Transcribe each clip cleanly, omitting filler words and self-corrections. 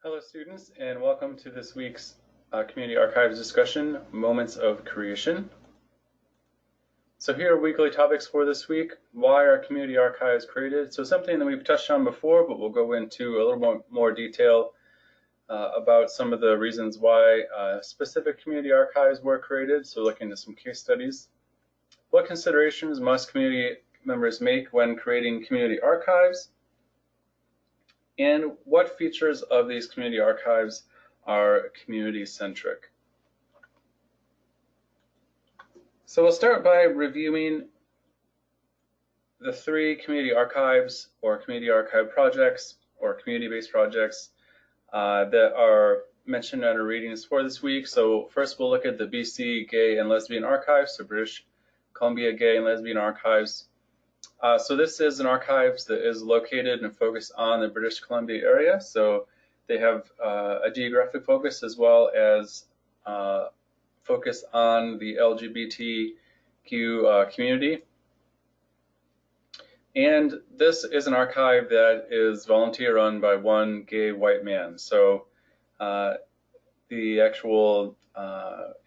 Hello students, and welcome to this week's Community Archives discussion, Moments of Creation. So here are weekly topics for this week. Why are community archives created? So something that we've touched on before, but we'll go into a little more detail about some of the reasons why specific community archives were created. So looking at some case studies. What considerations must community members make when creating community archives? And what features of these community archives are community-centric? So we'll start by reviewing the three community archives or community archive projects or community-based projects that are mentioned in our readings for this week. So first we'll look at the BC Gay and Lesbian Archives, so British Columbia Gay and Lesbian Archives. So this is an archive that is located and focused on the British Columbia area. So they have a geographic focus as well as focus on the LGBTQ community. And this is an archive that is volunteer run by one gay white man. So the actual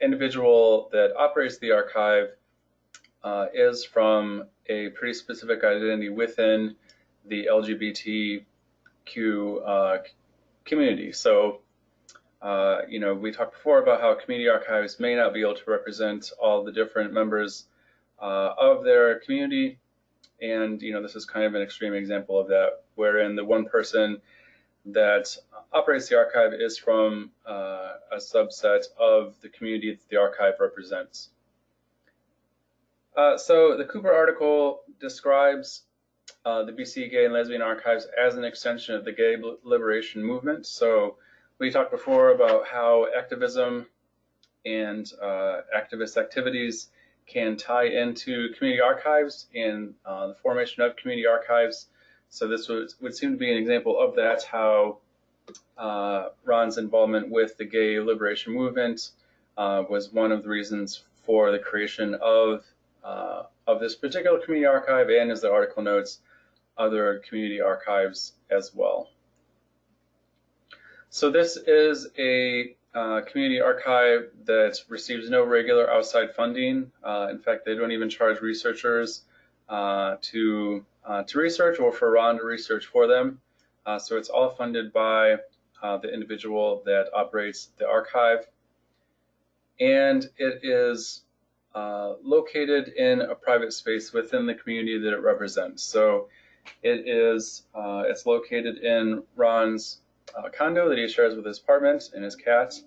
individual that operates the archive is from a pretty specific identity within the LGBTQ community. So, we talked before about how community archives may not be able to represent all the different members of their community. And, this is kind of an extreme example of that, wherein the one person that operates the archive is from a subset of the community that the archive represents. So the Cooper article describes the BC Gay and Lesbian Archives as an extension of the gay liberation movement. So we talked before about how activism and activist activities can tie into community archives and the formation of community archives. So this would seem to be an example of that, how Ron's involvement with the gay liberation movement was one of the reasons for the creation of this particular community archive, and as the article notes, other community archives as well. So this is a community archive that receives no regular outside funding. In fact, they don't even charge researchers to research or for Ron to research for them. So it's all funded by the individual that operates the archive. And it is located in a private space within the community that it represents. So it's located in Ron's condo that he shares with his apartment and his cat,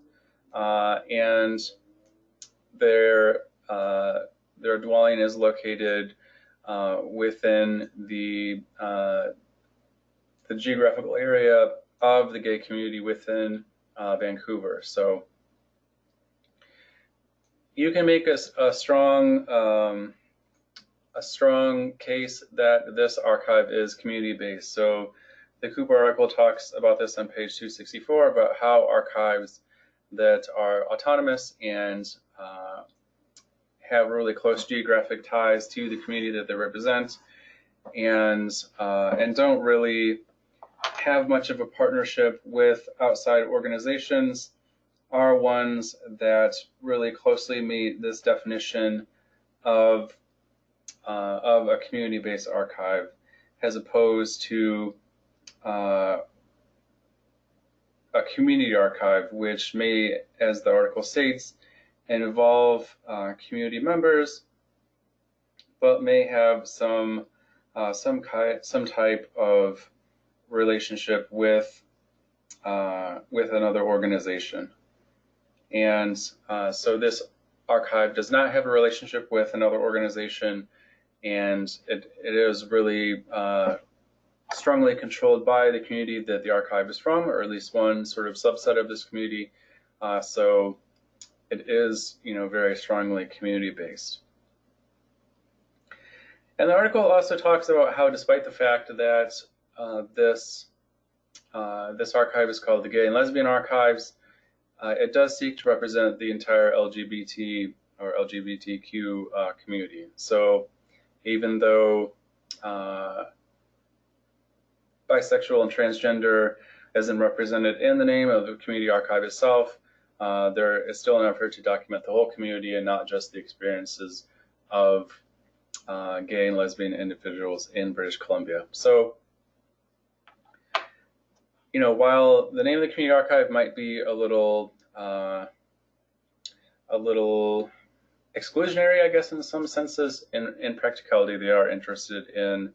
and their dwelling is located within the geographical area of the gay community within Vancouver. So you can make a strong case that this archive is community-based. So the Cooper article talks about this on page 264 about how archives that are autonomous and have really close geographic ties to the community that they represent, and don't really have much of a partnership with outside organizations, are ones that really closely meet this definition of a community-based archive, as opposed to a community archive, which may, as the article states, involve community members, but may have some type of relationship with another organization. And so this archive does not have a relationship with another organization, and it is really strongly controlled by the community that the archive is from, or at least one sort of subset of this community. So it is, very strongly community-based. And the article also talks about how, despite the fact that this archive is called the Gay and Lesbian Archives, it does seek to represent the entire LGBT or LGBTQ community. So even though bisexual and transgender isn't represented in the name of the community archive itself, there is still an effort to document the whole community and not just the experiences of gay and lesbian individuals in British Columbia. So, you know, while the name of the community archive might be a little exclusionary, I guess, in some senses, in practicality, they are interested in,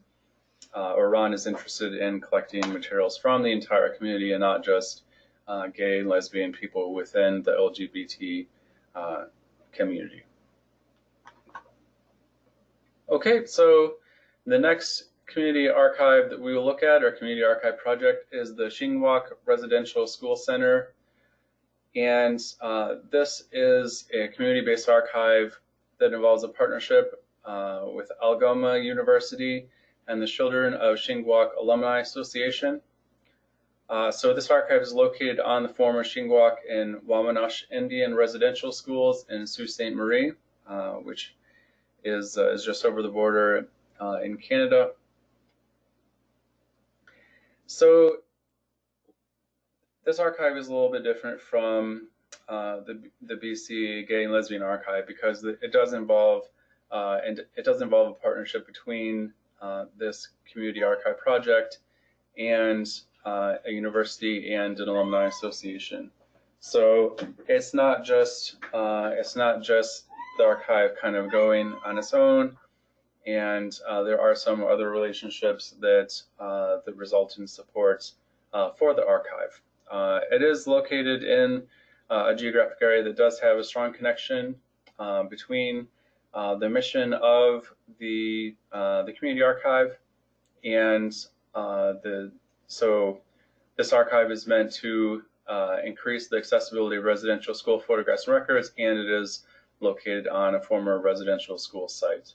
or Ron is interested in collecting materials from the entire community and not just gay and lesbian people within the LGBT community. Okay, so the next community archive that we will look at, or community archive project, is the Shingwak Residential School Center. And this is a community-based archive that involves a partnership with Algoma University and the Children of Shingwak Alumni Association. So this archive is located on the former Shingwak and Wamanash Indian residential schools in Sault Ste. Marie, which is just over the border in Canada. So this archive is a little bit different from the BC Gay and Lesbian Archive because it does involve a partnership between this community archive project and a university and an alumni association. So it's not just the archive kind of going on its own, and there are some other relationships that result in support for the archive. It is located in a geographic area that does have a strong connection between the mission of the community archive and so this archive is meant to increase the accessibility of residential school photographs and records, and it is located on a former residential school site.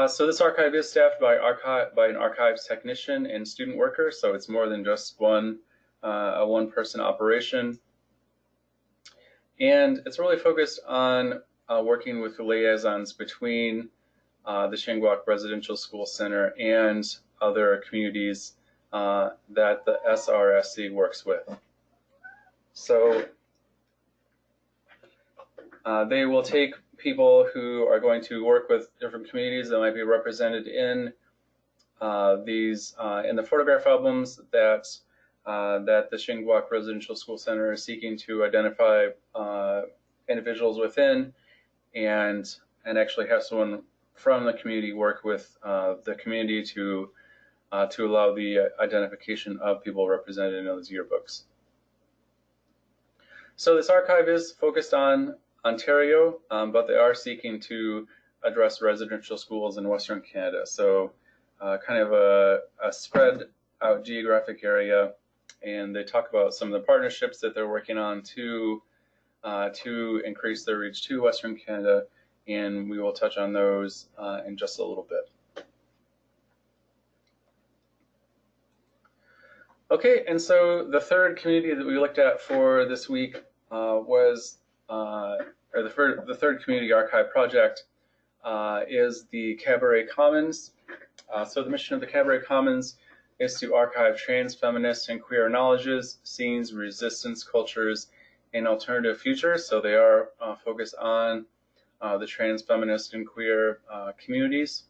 So this archive is staffed by an archives technician and student worker, so it's more than just a one-person operation. And it's really focused on working with the liaisons between the Shingwak Residential School Center and other communities that the SRSC works with. So they will take people who are going to work with different communities that might be represented in in the photograph albums that the Shingwak Residential School Center is seeking to identify individuals within, and actually have someone from the community work with the community to allow the identification of people represented in those yearbooks. So this archive is focused on Ontario, but they are seeking to address residential schools in Western Canada. So kind of a spread out geographic area, and they talk about some of the partnerships that they're working on to increase their reach to Western Canada, and we will touch on those in just a little bit. Okay, and so the third community that we looked at for this week was the third community archive project is the Cabaret Commons. So the mission of the Cabaret Commons is to archive trans, feminist, and queer knowledges, scenes, resistance, cultures, and alternative futures. So they are focused on the trans, feminist, and queer communities.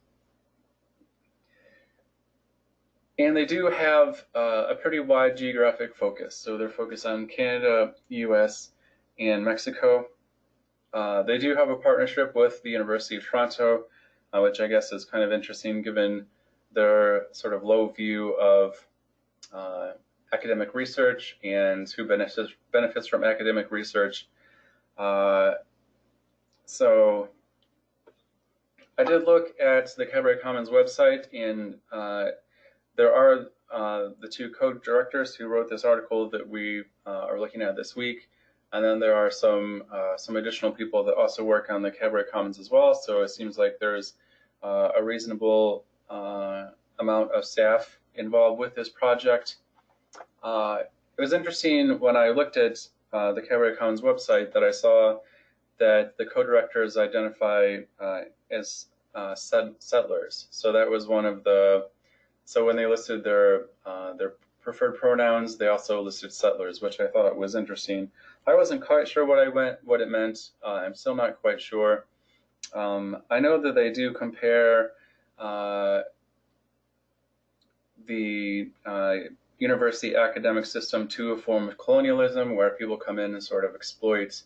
And they do have a pretty wide geographic focus. So they're focused on Canada, US, and Mexico. They do have a partnership with the University of Toronto, which I guess is kind of interesting given their sort of low view of academic research and who benefits from academic research. So I did look at the Cabaret Commons website, and there are the two co-directors who wrote this article that we are looking at this week. And then there are some additional people that also work on the Cabaret Commons as well. So it seems like there's a reasonable amount of staff involved with this project. It was interesting when I looked at the Cabaret Commons website that I saw that the co-directors identify as settlers. So that was one of the, so when they listed their preferred pronouns. They also listed settlers, which I thought was interesting. I wasn't quite sure what it meant. I'm still not quite sure. I know that they do compare the university academic system to a form of colonialism, where people come in and sort of exploit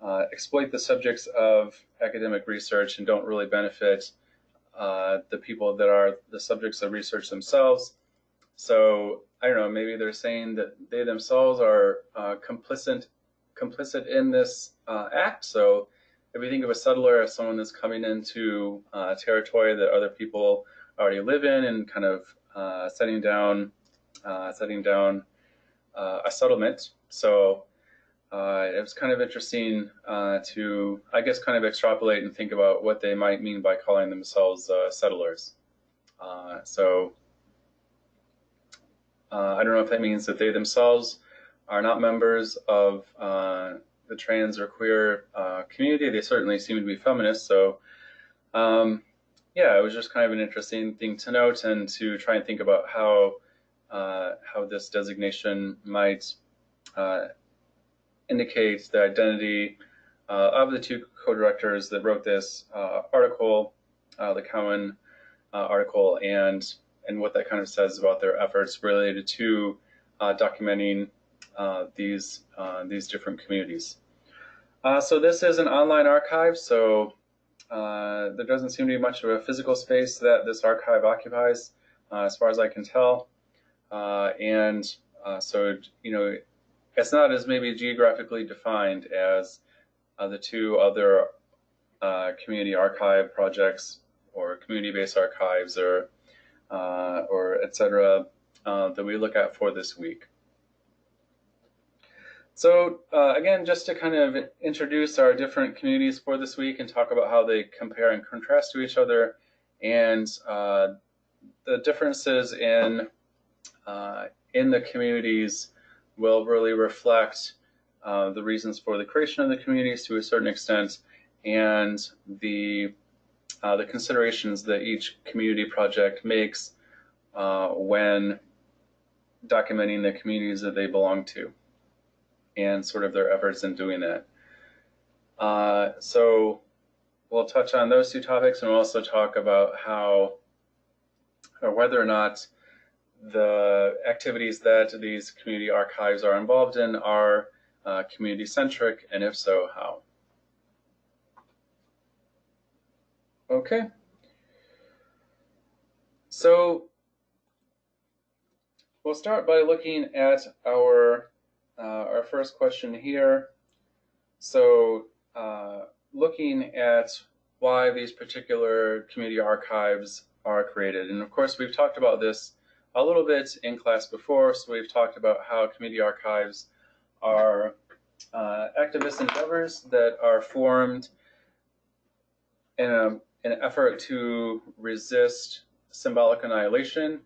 the subjects of academic research and don't really benefit the people that are the subjects of research themselves. So I don't know, maybe they're saying that they themselves are complicit in this act. So if we think of a settler as someone that's coming into territory that other people already live in and kind of setting down a settlement. So it was kind of interesting to, I guess, kind of extrapolate and think about what they might mean by calling themselves settlers. I don't know if that means that they themselves are not members of the trans or queer community. They certainly seem to be feminists. So yeah, it was just kind of an interesting thing to note and to try and think about how this designation might indicate the identity of the two co-directors that wrote this article, the Cowan article, and what that kind of says about their efforts related to documenting these different communities. So this is an online archive, so there doesn't seem to be much of a physical space that this archive occupies, as far as I can tell. So, you know, it's not as maybe geographically defined as the two other community archive projects or community-based archives or et cetera that we look at for this week. So again, just to kind of introduce our different communities for this week and talk about how they compare and contrast to each other, and the differences in the communities will really reflect the reasons for the creation of the communities to a certain extent, and the considerations that each community project makes when documenting the communities that they belong to, and sort of their efforts in doing that. So we'll touch on those two topics, and we'll also talk about how, or whether or not the activities that these community archives are involved in are community-centric, and if so, how. Okay. So we'll start by looking at our first question here. So looking at why these particular community archives are created. And of course, we've talked about this a little bit in class before. So we've talked about how community archives are activist endeavors that are formed in an effort to resist symbolic annihilation,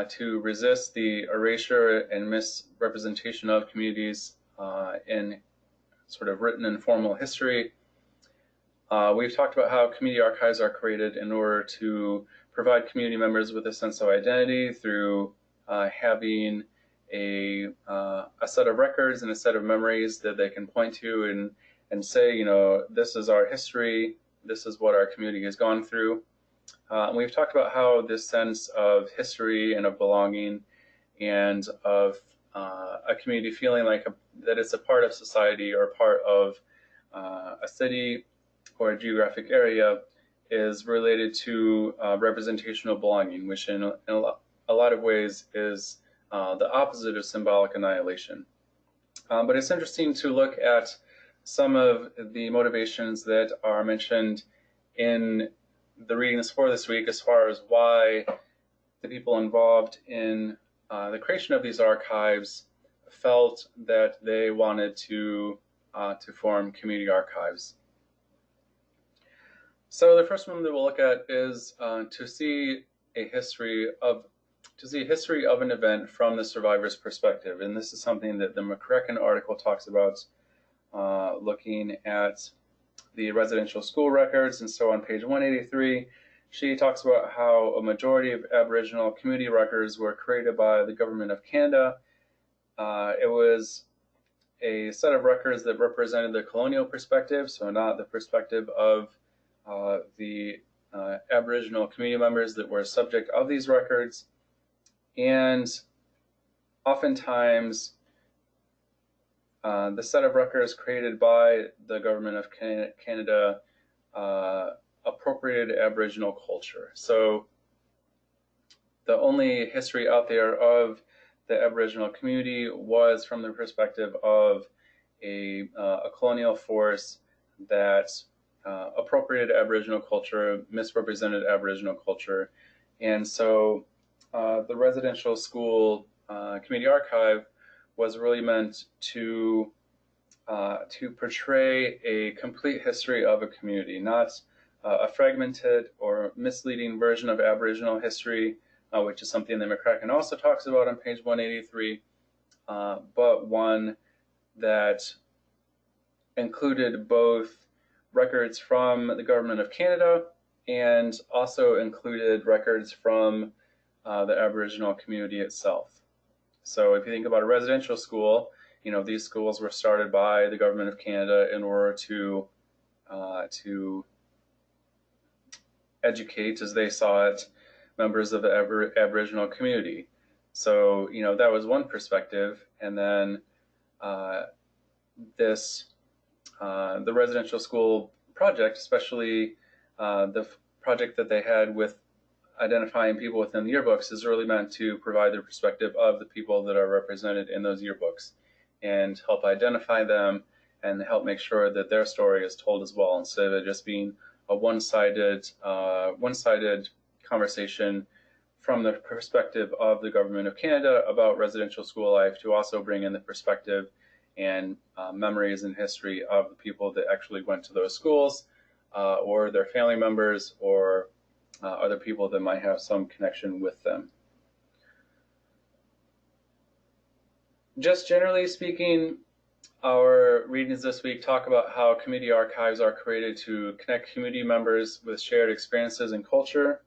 to resist the erasure and misrepresentation of communities in sort of written and formal history. We've talked about how community archives are created in order to provide community members with a sense of identity through having a set of records and a set of memories that they can point to and say, you know, this is our history, this is what our community has gone through. And we've talked about how this sense of history and of belonging and of a community feeling like that it's a part of society or part of a city or a geographic area is related to representational belonging, which in a lot of ways is the opposite of symbolic annihilation. But it's interesting to look at some of the motivations that are mentioned in the readings for this week as far as why the people involved in the creation of these archives felt that they wanted to form community archives. So the first one that we'll look at is to see a history of an event from the survivor's perspective, and this is something that the McCracken article talks about, looking at the residential school records. And so on page 183, she talks about how a majority of Aboriginal community records were created by the Government of Canada. It was a set of records that represented the colonial perspective, so not the perspective of the Aboriginal community members that were subject of these records. And oftentimes, the set of records created by the Government of Canada appropriated Aboriginal culture. So the only history out there of the Aboriginal community was from the perspective of a colonial force that appropriated Aboriginal culture, misrepresented Aboriginal culture. And so the residential school community archive was really meant to portray a complete history of a community, not a fragmented or misleading version of Aboriginal history, which is something that McCracken also talks about on page 183, but one that included both records from the Government of Canada and also included records from the Aboriginal community itself. So if you think about a residential school, these schools were started by the Government of Canada in order to educate, as they saw it, members of the Aboriginal community. So, that was one perspective. And then the residential school project, especially the project that they had with identifying people within the yearbooks, is really meant to provide the perspective of the people that are represented in those yearbooks and help identify them and help make sure that their story is told as well, instead of it just being a one-sided conversation from the perspective of the Government of Canada about residential school life, to also bring in the perspective and memories and history of the people that actually went to those schools, or their family members, or other people that might have some connection with them. Just generally speaking, our readings this week talk about how community archives are created to connect community members with shared experiences and culture.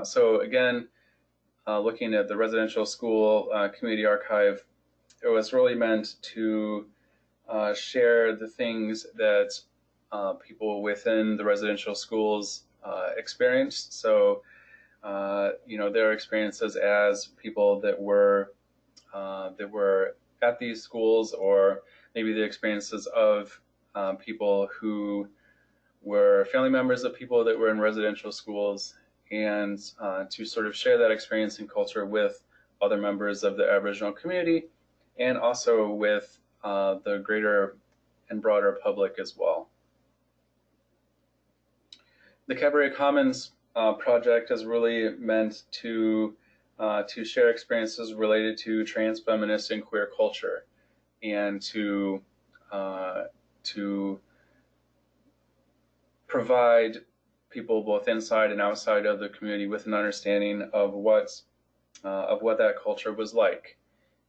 So again, looking at the residential school community archive, it was really meant to share the things that people within the residential schools experienced. So, their experiences as people that were at these schools, or maybe the experiences of people who were family members of people that were in residential schools, and to sort of share that experience and culture with other members of the Aboriginal community, and also with the greater and broader public as well. The Cabaret Commons project is really meant to share experiences related to trans, feminist, and queer culture, and to provide people both inside and outside of the community with an understanding of what that culture was like.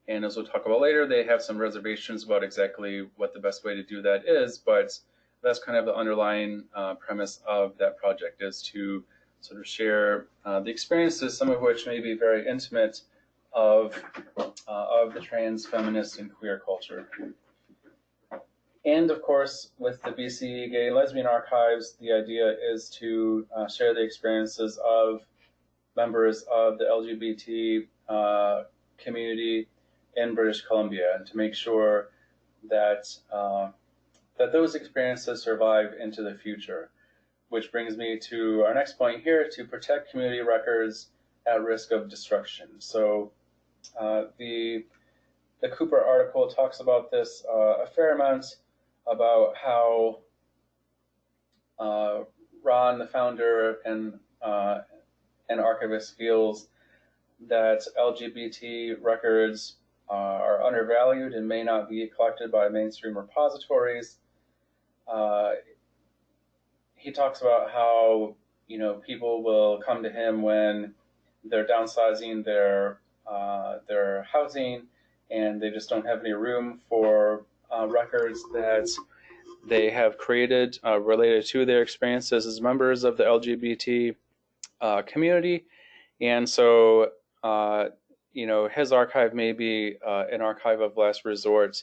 And as we'll talk about later, they have some reservations about exactly what the best way to do that is, but that's kind of the underlying premise of that project, is to sort of share the experiences, some of which may be very intimate, of the trans, feminist, and queer culture. And of course, with the BC Gay and Lesbian Archives, the idea is to share the experiences of members of the LGBT community in British Columbia, and to make sure that that those experiences survive into the future. Which brings me to our next point here: to protect community records at risk of destruction. So the Cooper article talks about this a fair amount, about how Ron, the founder and archivist, feels that LGBT records are undervalued and may not be collected by mainstream repositories. He talks about how people will come to him when they're downsizing their housing, and they just don't have any room for records that they have created related to their experiences as members of the LGBT community. And so, his archive may be an archive of last resort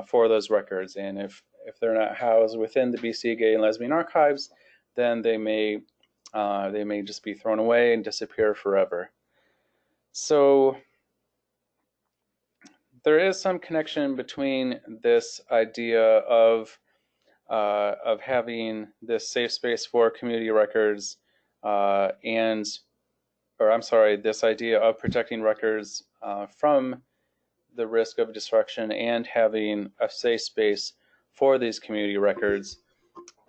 for those records. And if they're not housed within the BC Gay and Lesbian Archives, then they may just be thrown away and disappear forever. So there is some connection between this idea of having this safe space for community records this idea of protecting records from the risk of destruction and having a safe space for these community records,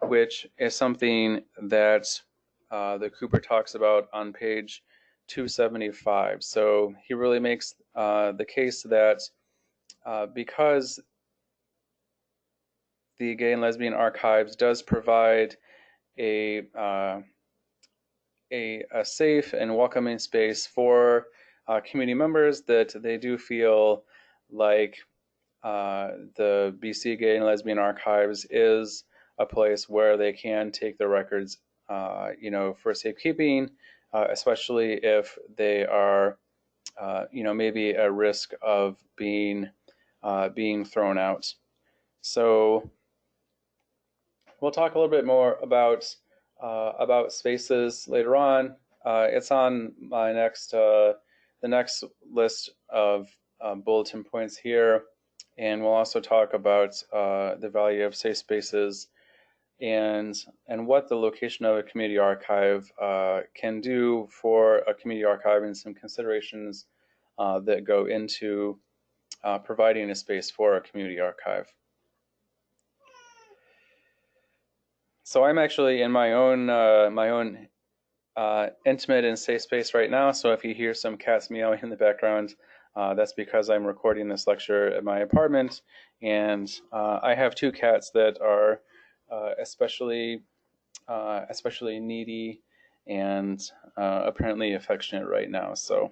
which is something that the Cooper talks about on page 275. So he really makes the case that because the Gay and Lesbian Archives does provide a safe and welcoming space for community members, that they do feel like the BC Gay and Lesbian Archives is a place where they can take their records, for safekeeping, especially if they are, maybe at risk of being thrown out. So we'll talk a little bit more about spaces later on. It's on my the next list of bulletin points here, and we'll also talk about the value of safe spaces and what the location of a community archive can do for a community archive, and some considerations that go into providing a space for a community archive. So I'm actually in my own intimate and safe space right now. So if you hear some cats meowing in the background, that's because I'm recording this lecture at my apartment, and I have two cats that are especially needy and apparently affectionate right now. So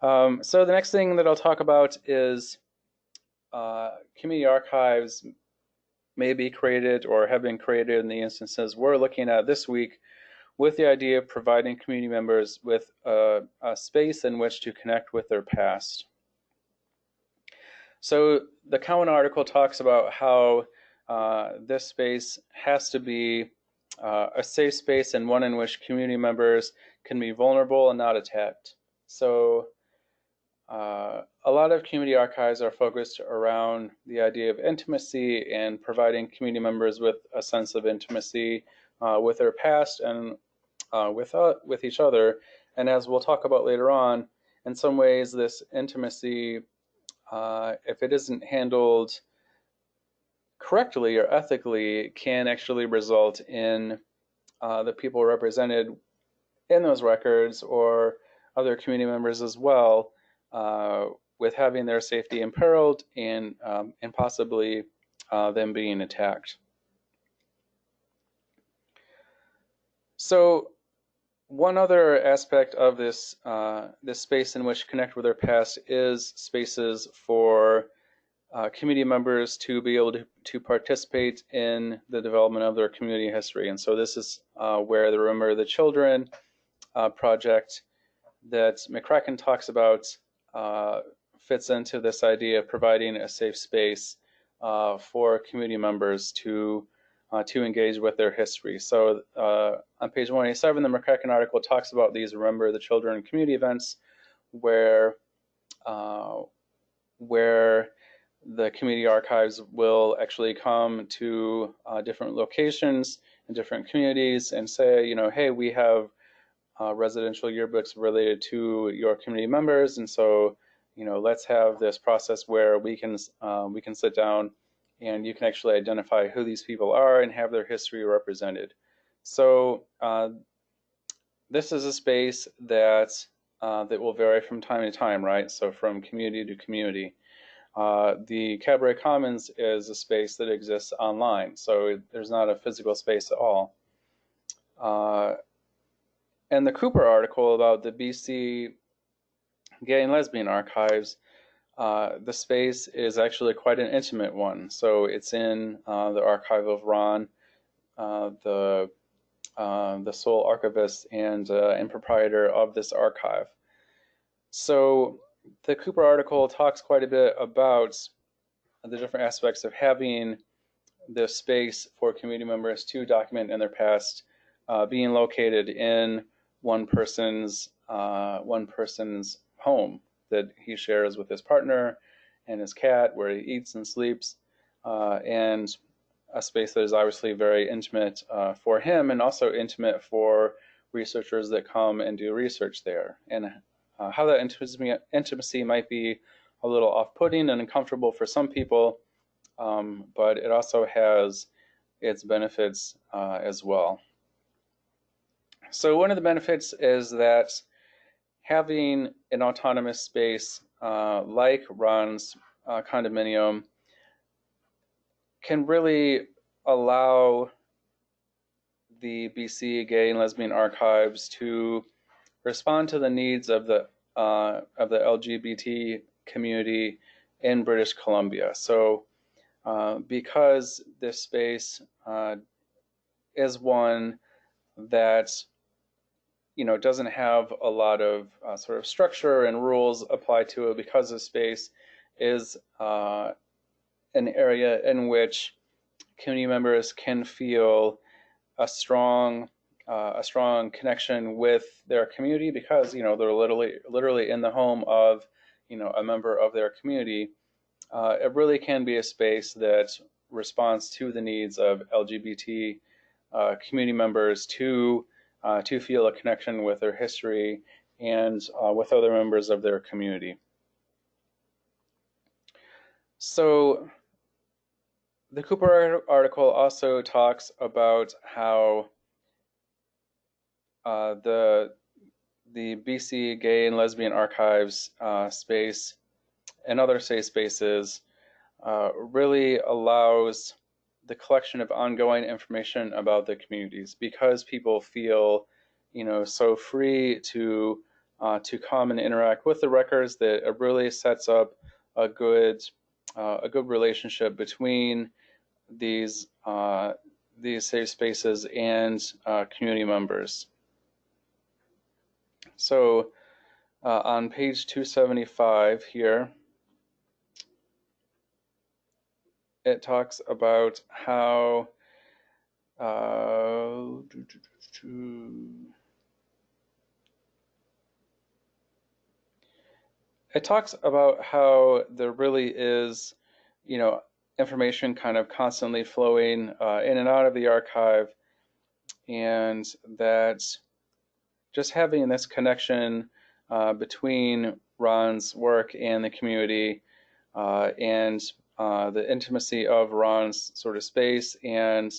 the next thing that I'll talk about is community archives may be created or have been created in the instances we're looking at this week, with the idea of providing community members with a space in which to connect with their past. So the Cowan article talks about how this space has to be a safe space, and one in which community members can be vulnerable and not attacked. So a lot of community archives are focused around the idea of intimacy and providing community members with a sense of intimacy with their past and with each other. And as we'll talk about later on, in some ways this intimacy, if it isn't handled correctly or ethically, can actually result in the people represented in those records, or other community members as well, with having their safety imperiled and possibly them being attacked. So one other aspect of this space in which to connect with their past is spaces for community members to be able to participate in the development of their community history. And so this is where the Remember the Children project that McCracken talks about fits into this idea of providing a safe space for community members to engage with their history. So on page 187, the McCracken article talks about these Remember the Children community events, where the community archives will actually come to different locations in different communities and say, hey, we have residential yearbooks related to your community members, and so let's have this process where we can sit down and you can actually identify who these people are and have their history represented. So this is a space that will vary from time to time, right? So from community to community. The Cabaret Commons is a space that exists online, so there's not a physical space at all. And the Cooper article about the BC Gay and Lesbian Archives the space is actually quite an intimate one. So it's in the archive of Ron, the sole archivist and proprietor of this archive. So the Cooper article talks quite a bit about the different aspects of having the space for community members to document in their past, being located in one person's home that he shares with his partner and his cat, where he eats and sleeps, and a space that is obviously very intimate for him and also intimate for researchers that come and do research there. And how that intimacy might be a little off-putting and uncomfortable for some people, but it also has its benefits as well. So one of the benefits is that having an autonomous space like Ron's condominium can really allow the BC Gay and Lesbian Archives to respond to the needs of the LGBT community in British Columbia. So because this space is one that doesn't have a lot of sort of structure and rules applied to it, because the space is an area in which community members can feel a strong connection with their community, because they're literally in the home of a member of their community. It really can be a space that responds to the needs of LGBT community members to feel a connection with their history and with other members of their community. So the Cooper article also talks about how the BC Gay and Lesbian Archives space and other safe spaces really allows the collection of ongoing information about the communities, because people feel so free to come and interact with the records, that it really sets up a good relationship between these safe spaces and community members. So on page 275 here, it talks about how there really is, information kind of constantly flowing in and out of the archive, and that just having this connection between Ron's work and the community, and the intimacy of Ron's sort of space and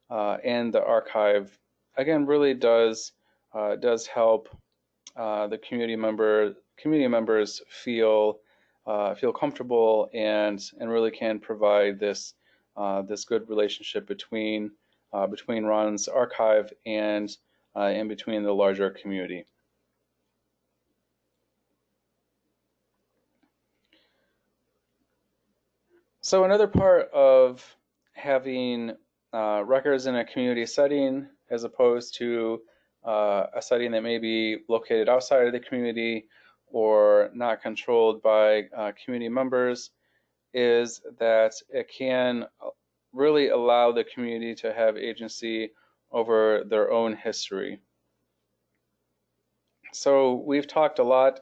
the archive, again, really does help the community members feel comfortable and really can provide this good relationship between Ron's archive and in between the larger community. So another part of having records in a community setting, as opposed to a setting that may be located outside of the community or not controlled by community members, is that it can really allow the community to have agency over their own history. So we've talked a lot,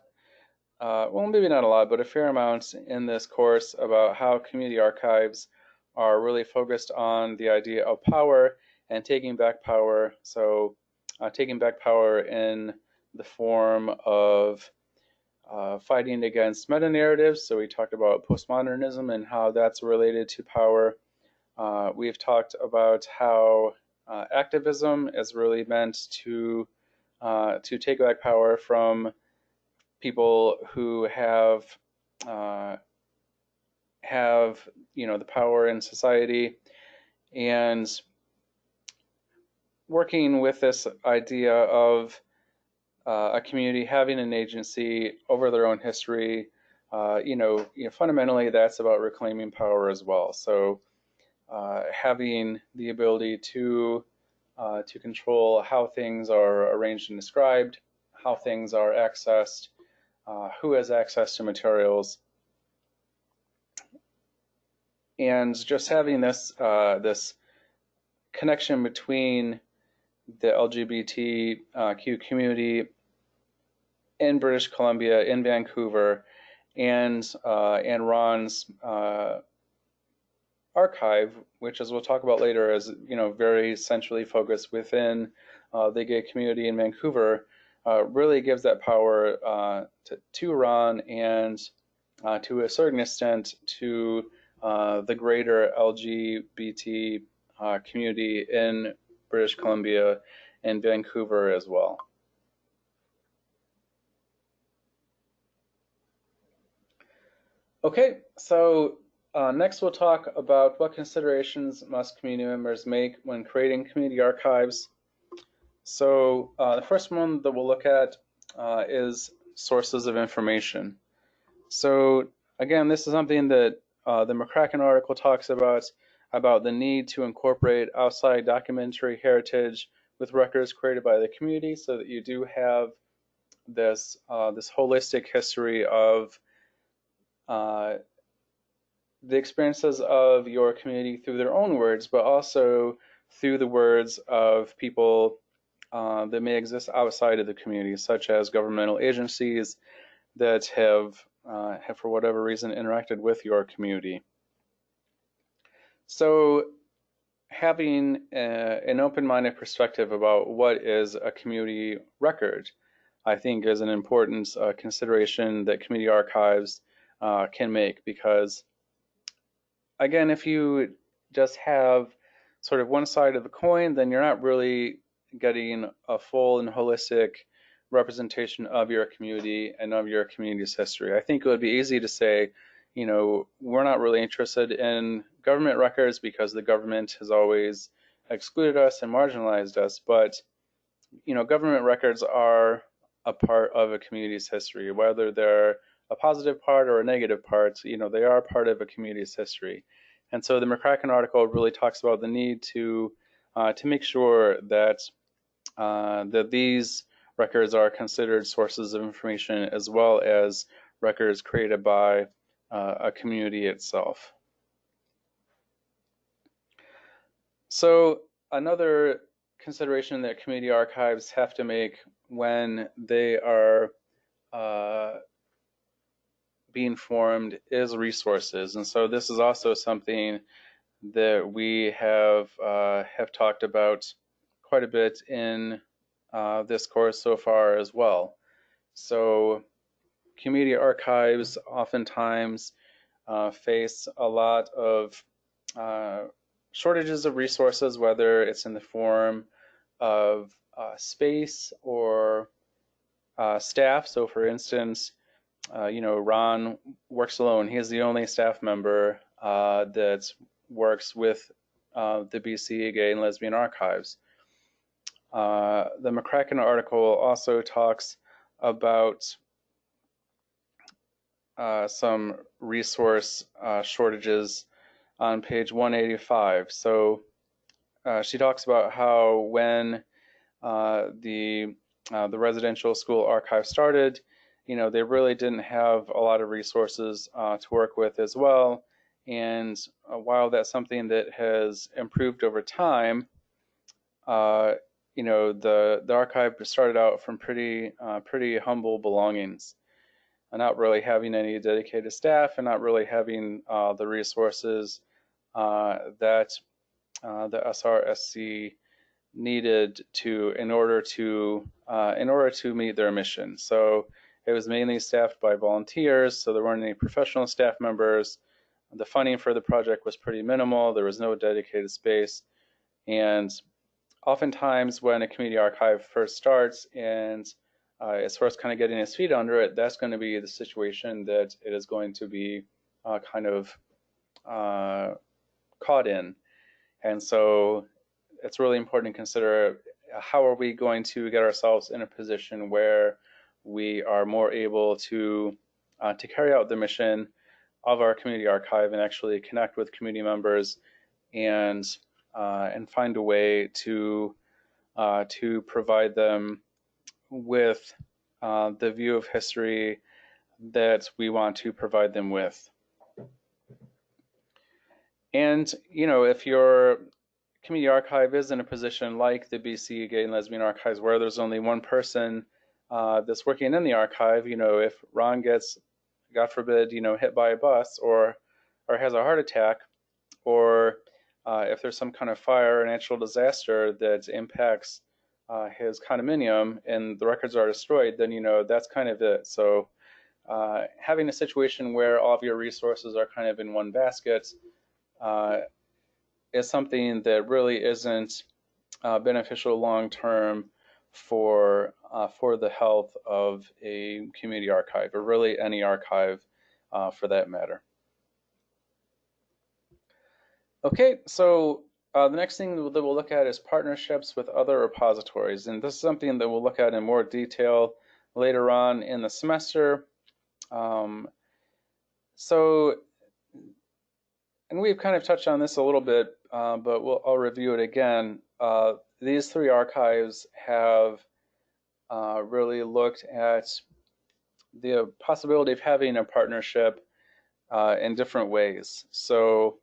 well, maybe not a lot, but a fair amount in this course about how community archives are really focused on the idea of power and taking back power. So taking back power in the form of fighting against meta-narratives. So we talked about postmodernism and how that's related to power. We've talked about how activism is really meant to take back power from people who have the power in society, and working with this idea of a community having an agency over their own history, fundamentally that's about reclaiming power as well. So having the ability to control how things are arranged and described, how things are accessed, who has access to materials, and just having this connection between the LGBTQ community in British Columbia, in Vancouver, and Ron's archive, which, as we'll talk about later, is very centrally focused within the gay community in Vancouver, really gives that power to Ron and to a certain extent to the greater LGBT community in British Columbia and Vancouver as well. Okay, so next we'll talk about what considerations must community members make when creating community archives. So the first one that we'll look at is sources of information. So again, this is something that the McCracken article talks about the need to incorporate outside documentary heritage with records created by the community, so that you do have this holistic history of the experiences of your community through their own words, but also through the words of people that may exist outside of the community, such as governmental agencies that have for whatever reason interacted with your community. So having an open-minded perspective about what is a community record, I think, is an important consideration that community archives can make, because again, if you just have sort of one side of the coin, then you're not really getting a full and holistic representation of your community and of your community's history. I think it would be easy to say, we're not really interested in government records because the government has always excluded us and marginalized us. But, government records are a part of a community's history, whether they're a positive part or a negative part, they are part of a community's history. And so the McCracken article really talks about the need to make sure that these records are considered sources of information, as well as records created by a community itself. So another consideration that community archives have to make when they are being formed is resources. And so this is also something that we have talked about quite a bit in this course so far as well. So community archives oftentimes face a lot of shortages of resources, whether it's in the form of space or staff. So for instance, Ron works alone. He is the only staff member that works with the BC Gay and Lesbian Archives. The McCracken article also talks about some resource shortages on page 185. So she talks about how when the residential school archive started, they really didn't have a lot of resources to work with as well. And while that's something that has improved over time, the archive started out from pretty humble belongings, and not really having any dedicated staff and not really having the resources that the SRSC needed in order to meet their mission. So it was mainly staffed by volunteers, so there weren't any professional staff members. The funding for the project was pretty minimal. There was no dedicated space. And oftentimes when a community archive first starts and it's first kind of getting its feet under it, that's going to be the situation that it is going to be kind of caught in. And so it's really important to consider, how are we going to get ourselves in a position where we are more able to to carry out the mission of our community archive and actually connect with community members and find a way to provide them with the view of history that we want to provide them with. And, you know, if your community archive is in a position like the BC Gay and Lesbian Archives where there's only one person that's working in the archive, you know, if Ron gets, God forbid, you know, hit by a bus or has a heart attack, or if there's some kind of fire or natural disaster that impacts his condominium and the records are destroyed, then, you know, that's kind of it. So having a situation where all of your resources are kind of in one basket is something that really isn't beneficial long term for the health of a community archive, or really any archive for that matter. Okay, so the next thing that we'll look at is partnerships with other repositories, and this is something that we'll look at in more detail later on in the semester. And we've kind of touched on this a little bit, but I'll review it again. These three archives have really looked at the possibility of having a partnership in different ways. So,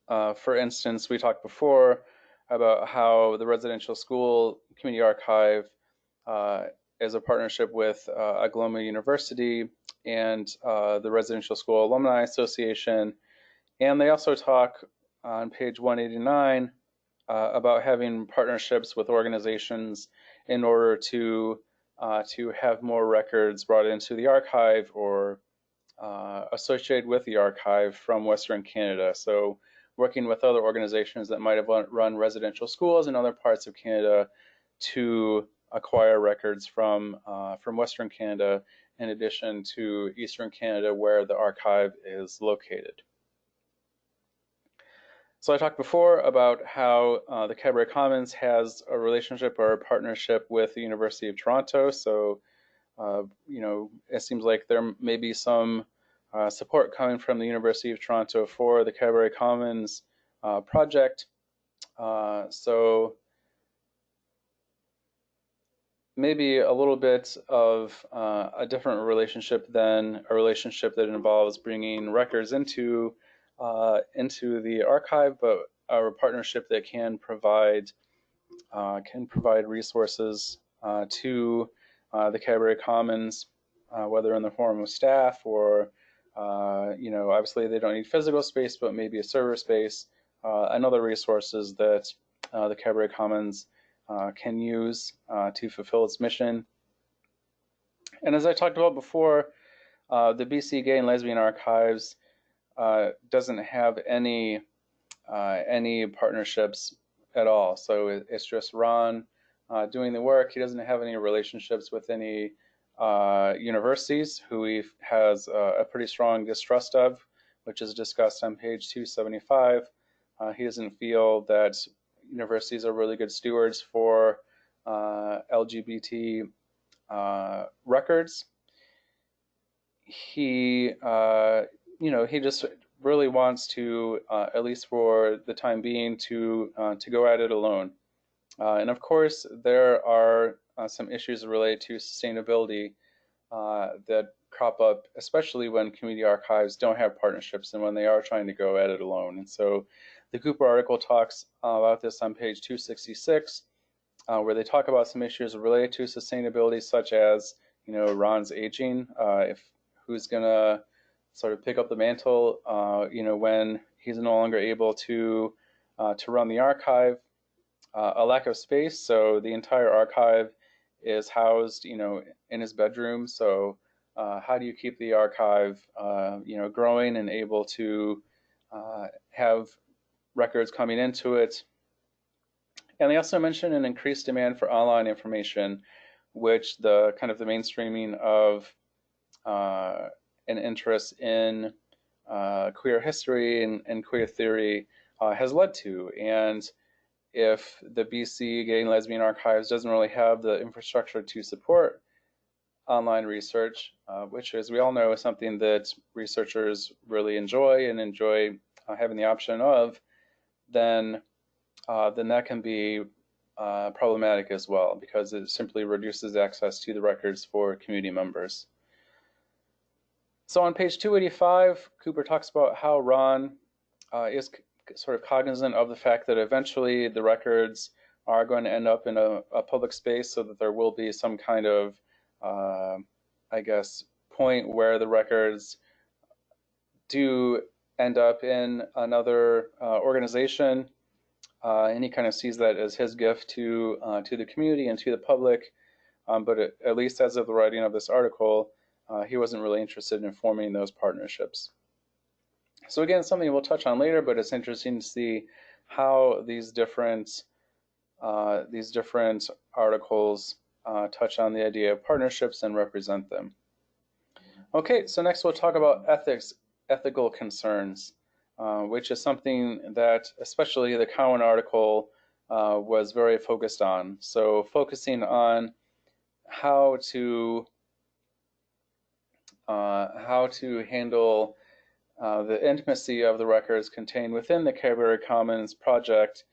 for instance, we talked before about how the residential school community archive is a partnership with Oklahoma University and the Residential School Alumni Association. And they also talk on page 189 about having partnerships with organizations in order to have more records brought into the archive or associated with the archive from Western Canada. So working with other organizations that might have run residential schools in other parts of Canada to acquire records from Western Canada in addition to Eastern Canada where the archive is located. So I talked before about how the Cabaret Commons has a relationship or a partnership with the University of Toronto. So, you know, it seems like there may be some support coming from the University of Toronto for the Cabaret Commons project. So maybe a little bit of a different relationship than a relationship that involves bringing records into the archive, but a partnership that can provide resources to the Cabaret Commons, whether in the form of staff or you know, obviously they don't need physical space, but maybe a server space and other resources that the Cabaret Commons can use to fulfill its mission. And as I talked about before, the BC Gay and Lesbian Archives doesn't have any partnerships at all. So it's just Ron doing the work. He doesn't have any relationships with any universities who he has a pretty strong distrust of, which is discussed on page 275. He doesn't feel that universities are really good stewards for LGBT records. He, you know, he just really wants to, at least for the time being, to go at it alone. And of course, there are some issues related to sustainability that crop up, especially when community archives don't have partnerships and when they are trying to go at it alone. And so the Cooper article talks about this on page 266, where they talk about some issues related to sustainability, such as, you know, Ron's aging, who's going to sort of pick up the mantle, you know, when he's no longer able to run the archive, a lack of space. So the entire archive is housed, you know, in his bedroom. So how do you keep the archive, you know, growing and able to have records coming into it? And they also mention an increased demand for online information, which the kind of the mainstreaming of an interest in queer history and queer theory has led to. And if the BC Gay and Lesbian Archives doesn't really have the infrastructure to support online research, which, as we all know, is something that researchers really enjoy and enjoy having the option of, then that can be problematic as well, because it simply reduces access to the records for community members. So on page 285, Cooper talks about how Ron is sort of cognizant of the fact that eventually the records are going to end up in a public space, so that there will be some kind of, I guess, point where the records do end up in another organization, and he kind of sees that as his gift to the community and to the public. But at least as of the writing of this article, he wasn't really interested in forming those partnerships. So again, something we'll touch on later, but it's interesting to see how these different articles touch on the idea of partnerships and represent them. Okay, so next we'll talk about ethical concerns, which is something that especially the Cowan article was very focused on. So focusing on how to handle the intimacy of the records contained within the Library Commons project,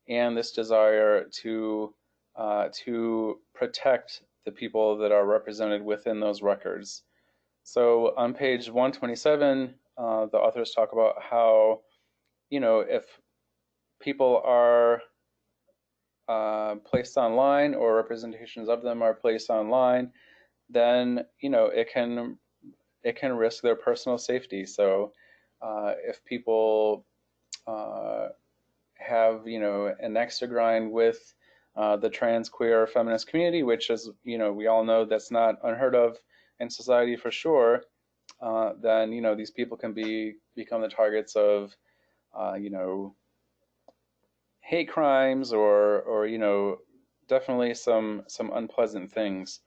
and this desire to protect the people that are represented within those records. So on page 127, the authors talk about how, if people are placed online, or representations of them are placed online, then it can risk their personal safety. So if people have an axe to grind with the trans, queer, feminist community, which is we all know that's not unheard of in society for sure, then these people can become the targets of hate crimes, or definitely some unpleasant things.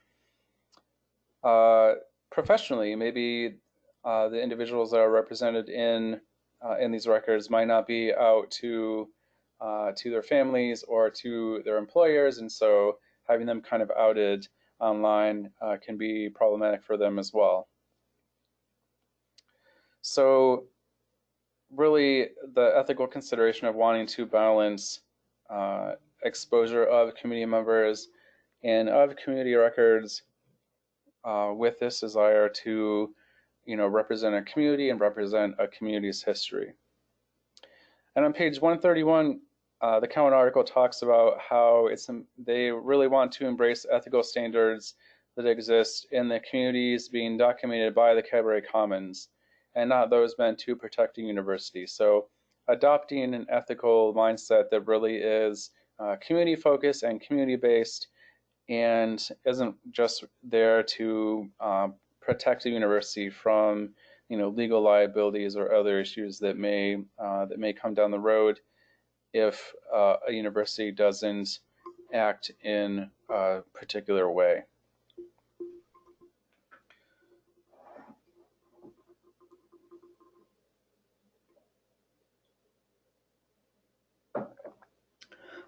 Professionally, maybe the individuals that are represented in these records might not be out to their families or to their employers, and so having them kind of outed online can be problematic for them as well. So really, the ethical consideration of wanting to balance exposure of community members and of community records with this desire to represent a community and represent a community's history. And on page 131, the Cowan article talks about how they really want to embrace ethical standards that exist in the communities being documented by the Library Commons, and not those meant to protect a university. So adopting an ethical mindset that really is community focused and community based, and isn't just there to protect a university from legal liabilities or other issues that may come down the road if a university doesn't act in a particular way.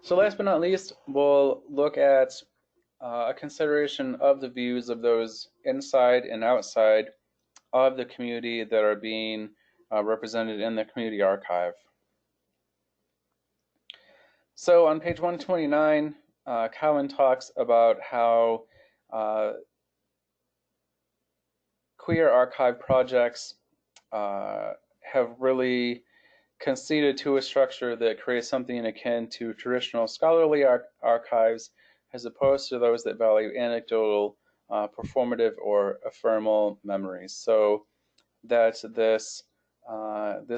So last but not least, we'll look at a consideration of the views of those inside and outside of the community that are being represented in the community archive. So on page 129, Cowan talks about how queer archive projects have really conceded to a structure that creates something akin to traditional scholarly archives, as opposed to those that value anecdotal, performative, or ephemeral memories. So that this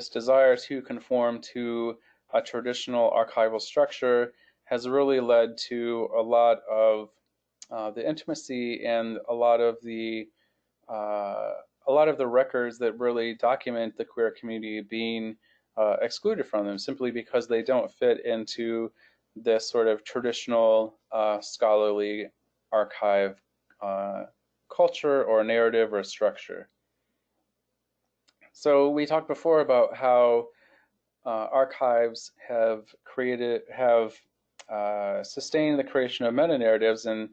desire to conform to a traditional archival structure has really led to a lot of the intimacy and a lot of the records that really document the queer community being excluded from them, simply because they don't fit into this sort of traditional scholarly archive culture or narrative or structure. So we talked before about how archives have sustained the creation of meta-narratives, and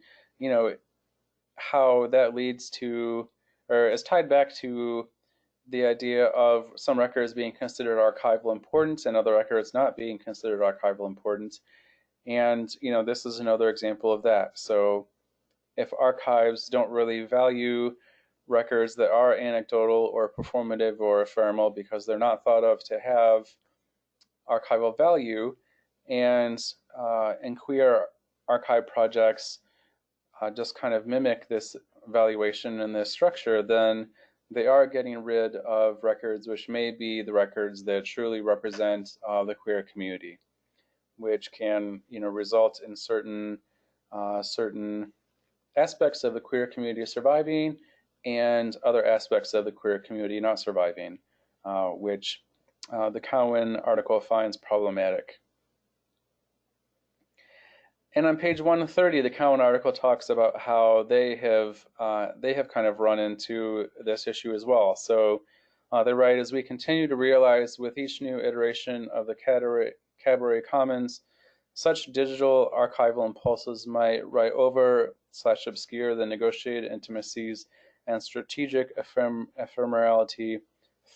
how that leads to, or is tied back to, the idea of some records being considered archival importance and other records not being considered archival importance. And this is another example of that. So if archives don't really value records that are anecdotal or performative or ephemeral because they're not thought of to have archival value, and queer archive projects just kind of mimic this valuation and this structure, then they are getting rid of records which may be the records that truly represent the queer community, which can result in certain aspects of the queer community surviving and other aspects of the queer community not surviving, which the Cowan article finds problematic. And on page 130, the Cowan article talks about how they have kind of run into this issue as well. So they write, as we continue to realize with each new iteration of the Cabaret Commons, such digital archival impulses might write over / obscure the negotiated intimacies and strategic ephemerality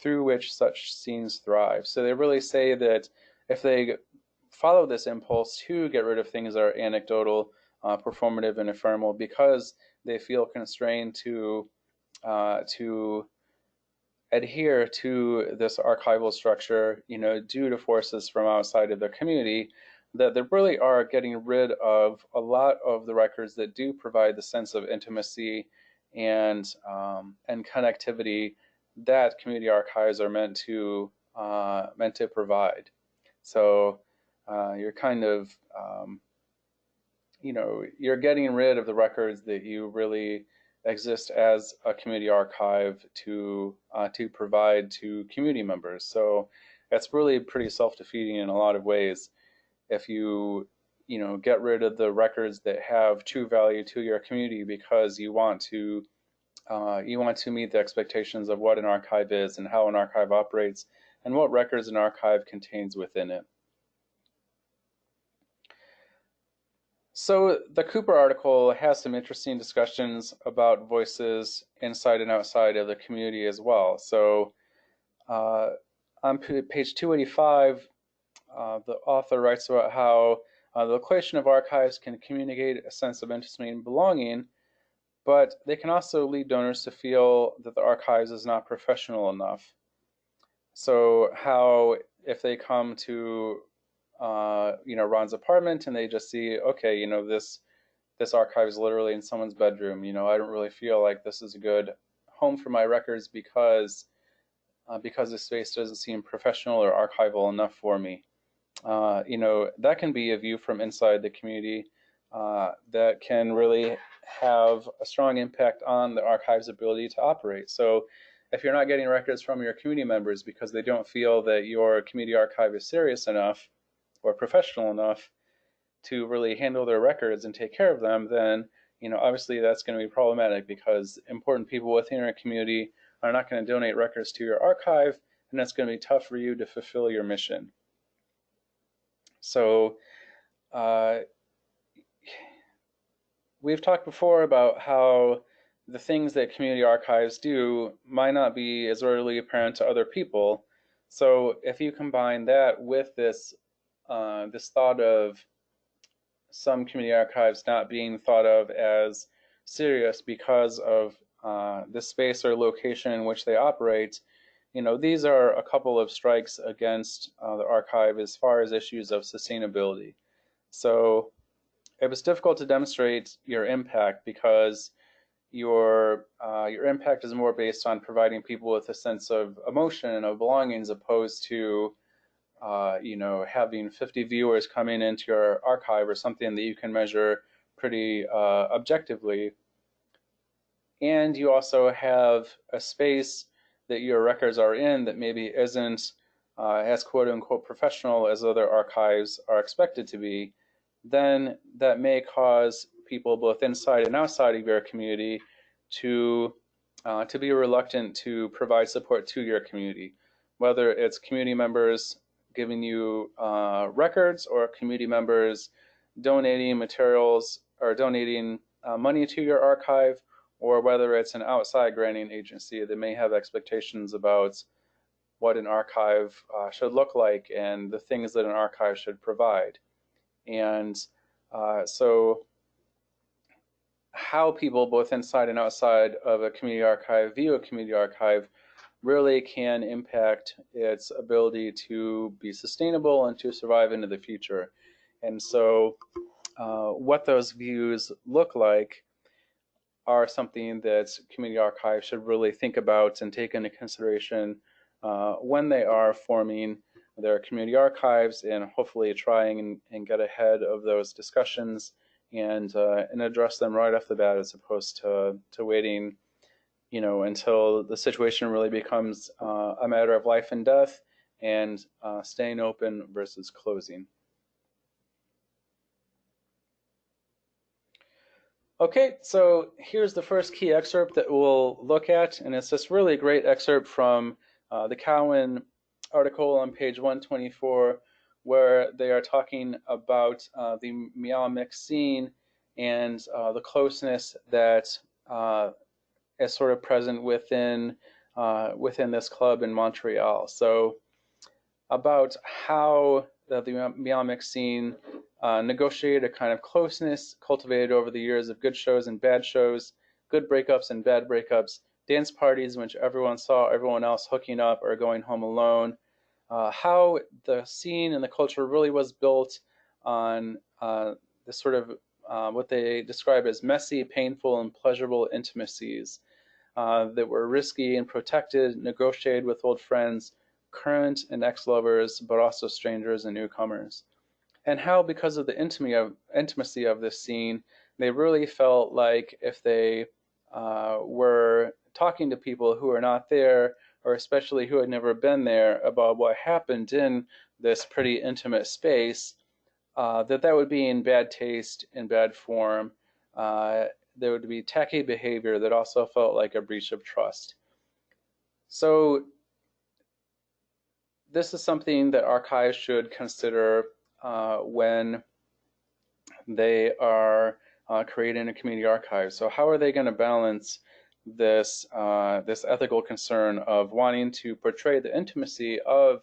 through which such scenes thrive. So they really say that if they follow this impulse to get rid of things that are anecdotal, performative, and ephemeral, because they feel constrained to adhere to this archival structure, due to forces from outside of their community, that they really are getting rid of a lot of the records that do provide the sense of intimacy and connectivity that community archives are meant to provide. So you're kind of you're getting rid of the records that you really exist as a community archive to provide to community members. So it's really pretty self-defeating in a lot of ways if you get rid of the records that have true value to your community because you want to meet the expectations of what an archive is and how an archive operates and what records an archive contains within it. So the Cooper article has some interesting discussions about voices inside and outside of the community as well. So on page 285, the author writes about how the location of archives can communicate a sense of intimacy and belonging, but they can also lead donors to feel that the archives is not professional enough. So how if they come to Ron's apartment and they just see, okay, this archive is literally in someone's bedroom. I don't really feel like this is a good home for my records because the space doesn't seem professional or archival enough for me. That can be a view from inside the community that can really have a strong impact on the archive's ability to operate. So if you're not getting records from your community members because they don't feel that your community archive is serious enough or professional enough to really handle their records and take care of them, then obviously that's going to be problematic because important people within your community are not going to donate records to your archive, and that's going to be tough for you to fulfill your mission. So we've talked before about how the things that community archives do might not be as readily apparent to other people. So if you combine that with this thought of some community archives not being thought of as serious because of the space or location in which they operate, these are a couple of strikes against the archive as far as issues of sustainability. So it was difficult to demonstrate your impact because your impact is more based on providing people with a sense of emotion and of belonging as opposed to having 50 viewers coming into your archive or something that you can measure pretty objectively. And you also have a space that your records are in that maybe isn't as quote-unquote professional as other archives are expected to be, then that may cause people both inside and outside of your community to be reluctant to provide support to your community, whether it's community members giving you records or community members donating materials or donating money to your archive, or whether it's an outside granting agency that may have expectations about what an archive should look like and the things that an archive should provide. And so how people both inside and outside of a community archive view a community archive really can impact its ability to be sustainable and to survive into the future. And so what those views look like are something that community archives should really think about and take into consideration when they are forming their community archives, and hopefully trying and get ahead of those discussions and address them right off the bat, as opposed to waiting, until the situation really becomes a matter of life and death, and staying open versus closing. Okay, so here's the first key excerpt that we'll look at, and it's this really great excerpt from the Cowan article on page 124, where they are talking about the Meow-Mix scene and the closeness that is sort of present within this club in Montreal. So about how the Meow-Mix scene negotiated a kind of closeness cultivated over the years of good shows and bad shows, good breakups and bad breakups, dance parties in which everyone saw everyone else hooking up or going home alone, how the scene and the culture really was built on this sort of what they describe as messy, painful, and pleasurable intimacies that were risky and protected, negotiated with old friends, current and ex-lovers, but also strangers and newcomers. And how, because of the intimacy of this scene, they really felt like if they were talking to people who are not there, or especially who had never been there, about what happened in this pretty intimate space, that would be in bad taste, in bad form. There would be tacky behavior that also felt like a breach of trust. So this is something that archives should consider when they are creating a community archive. So how are they going to balance this ethical concern of wanting to portray the intimacy of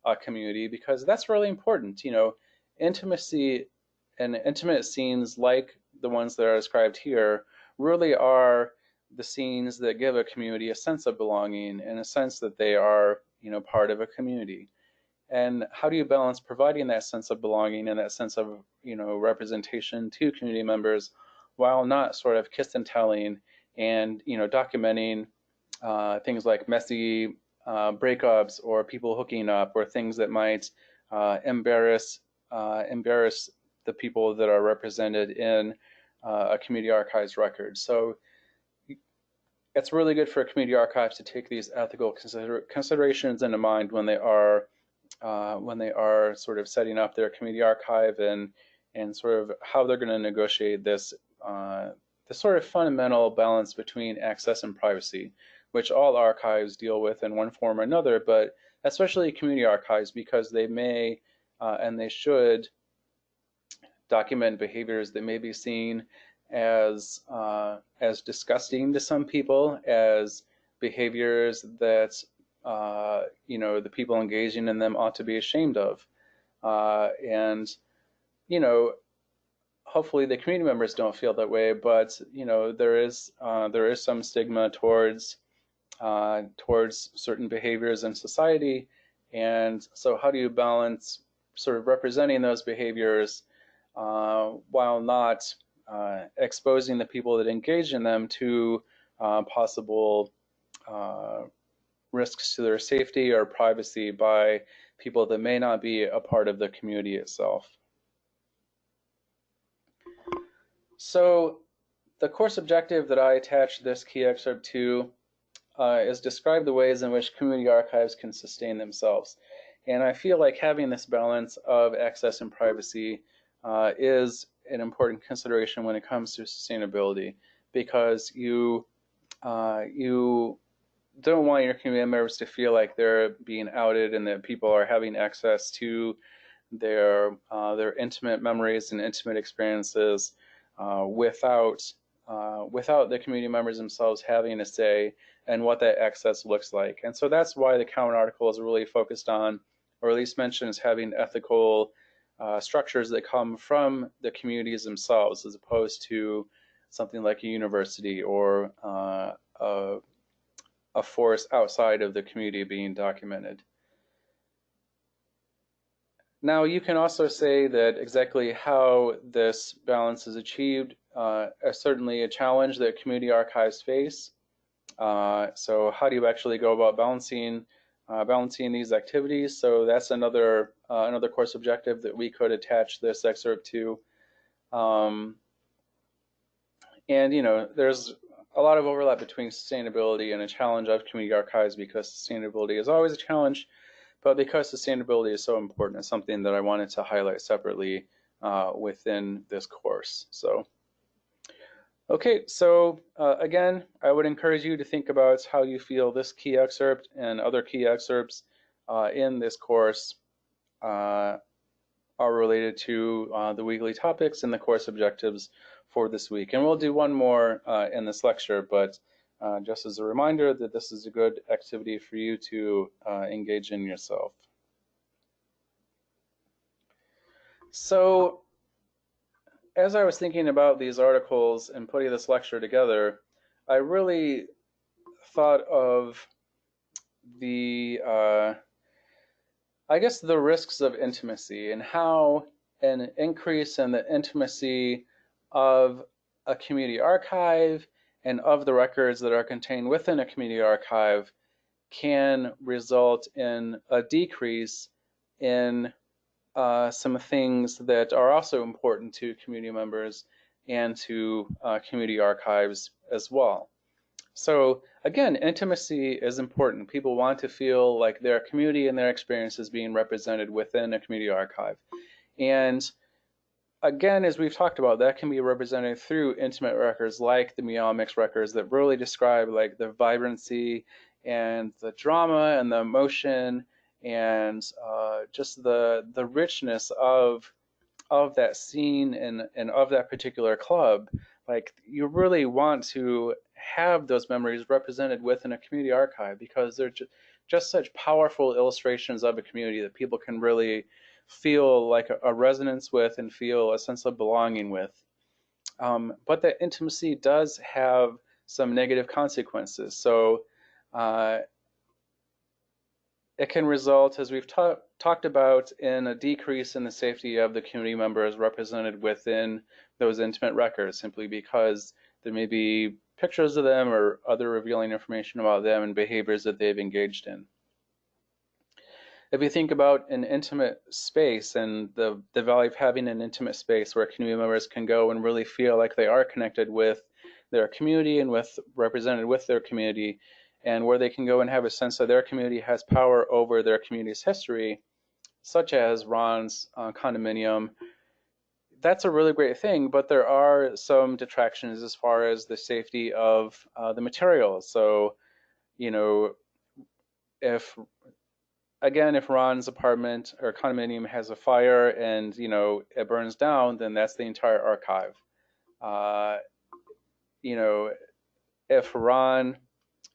a community, because that's really important. Intimacy and intimate scenes like the ones that are described here really are the scenes that give a community a sense of belonging and a sense that they are, part of a community. And how do you balance providing that sense of belonging and that sense of, representation to community members, while not sort of kiss and telling and, documenting things like messy breakups or people hooking up, or things that might embarrass the people that are represented in a community archives record. So it's really good for community archives to take these ethical considerations into mind when they are sort of setting up their community archive, and sort of how they're going to negotiate this sort of fundamental balance between access and privacy, which all archives deal with in one form or another, but especially community archives, because they may and they should document behaviors that may be seen as disgusting to some people, as behaviors that the people engaging in them ought to be ashamed of, and hopefully the community members don't feel that way, but there is some stigma towards certain behaviors in society. And so how do you balance sort of representing those behaviors while not exposing the people that engage in them to possible risks to their safety or privacy by people that may not be a part of the community itself? So the course objective that I attached this key excerpt to is describe the ways in which community archives can sustain themselves. And I feel like having this balance of access and privacy is an important consideration when it comes to sustainability, because you don't want your community members to feel like they're being outed and that people are having access to their intimate memories and intimate experiences without without the community members themselves having a say in what that access looks like. And so that's why the Cowan article is really focused on, or at least mentions having ethical structures that come from the communities themselves, as opposed to something like a university or a force outside of the community being documented. Now, you can also say that exactly how this balance is achieved is certainly a challenge that community archives face. So how do you actually go about balancing these activities? So that's another course objective that we could attach this excerpt to. And there's a lot of overlap between sustainability and a challenge of community archives, because sustainability is always a challenge. But because sustainability is so important, it's something that I wanted to highlight separately within this course. So, okay, so again, I would encourage you to think about how you feel this key excerpt and other key excerpts in this course are related to the weekly topics and the course objectives for this week. And we'll do one more in this lecture, but just as a reminder that this is a good activity for you to engage in yourself. So as I was thinking about these articles and putting this lecture together, I really thought of the, I guess, the risks of intimacy and how an increase in the intimacy of a community archive and of the records that are contained within a community archive can result in a decrease in some things that are also important to community members and to community archives as well. So again, intimacy is important. People want to feel like their community and their experience is being represented within a community archive. And again, as we've talked about, that can be represented through intimate records like the Meow-Mix records that really describe like the vibrancy and the drama and the emotion and just the richness of that scene and of that particular club. Like, you really want to have those memories represented within a community archive, because they're just such powerful illustrations of a community that people can really feel like a resonance with and feel a sense of belonging with. But that intimacy does have some negative consequences. So it can result, as we've talked about, in a decrease in the safety of the community members represented within those intimate records, simply because there may be pictures of them or other revealing information about them and behaviors that they've engaged in. If you think about an intimate space and the value of having an intimate space where community members can go and really feel like they are connected with their community and represented with their community, and where they can go and have a sense that their community has power over their community's history, such as Ron's condominium, that's a really great thing, but there are some detractions as far as the safety of the materials. So, if Ron's apartment or condominium has a fire and, it burns down, then that's the entire archive. If Ron,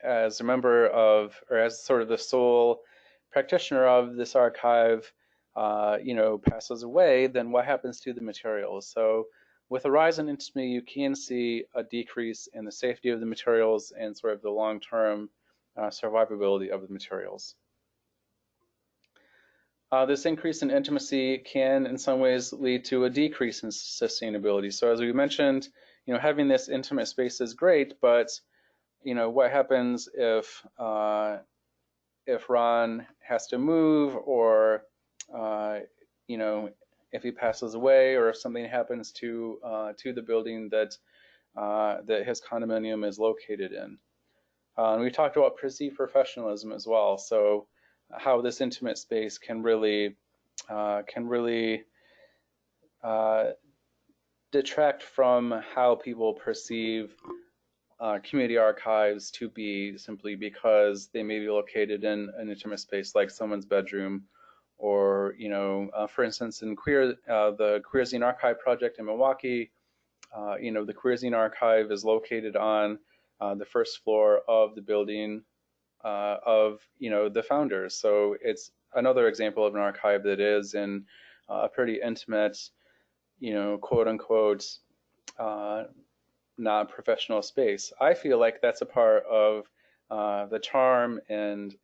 as a member of, or as sort of the sole practitioner of this archive, passes away, then what happens to the materials? So with a rise in intimacy, you can see a decrease in the safety of the materials and sort of the long-term survivability of the materials. This increase in intimacy can, in some ways, lead to a decrease in sustainability. So as we mentioned, having this intimate space is great, but what happens if Ron has to move, or if he passes away, or if something happens to the building that his condominium is located in. And we talked about perceived professionalism as well. So how this intimate space can really detract from how people perceive community archives to be, simply because they may be located in an intimate space like someone's bedroom, or for instance, in the Queer Zine Archive project in Milwaukee, The Cuisine Archive is located on the first floor of the building of the founders. So it's another example of an archive that is in a pretty intimate, quote unquote, uh, not professional space. I feel like that's a part of the charm and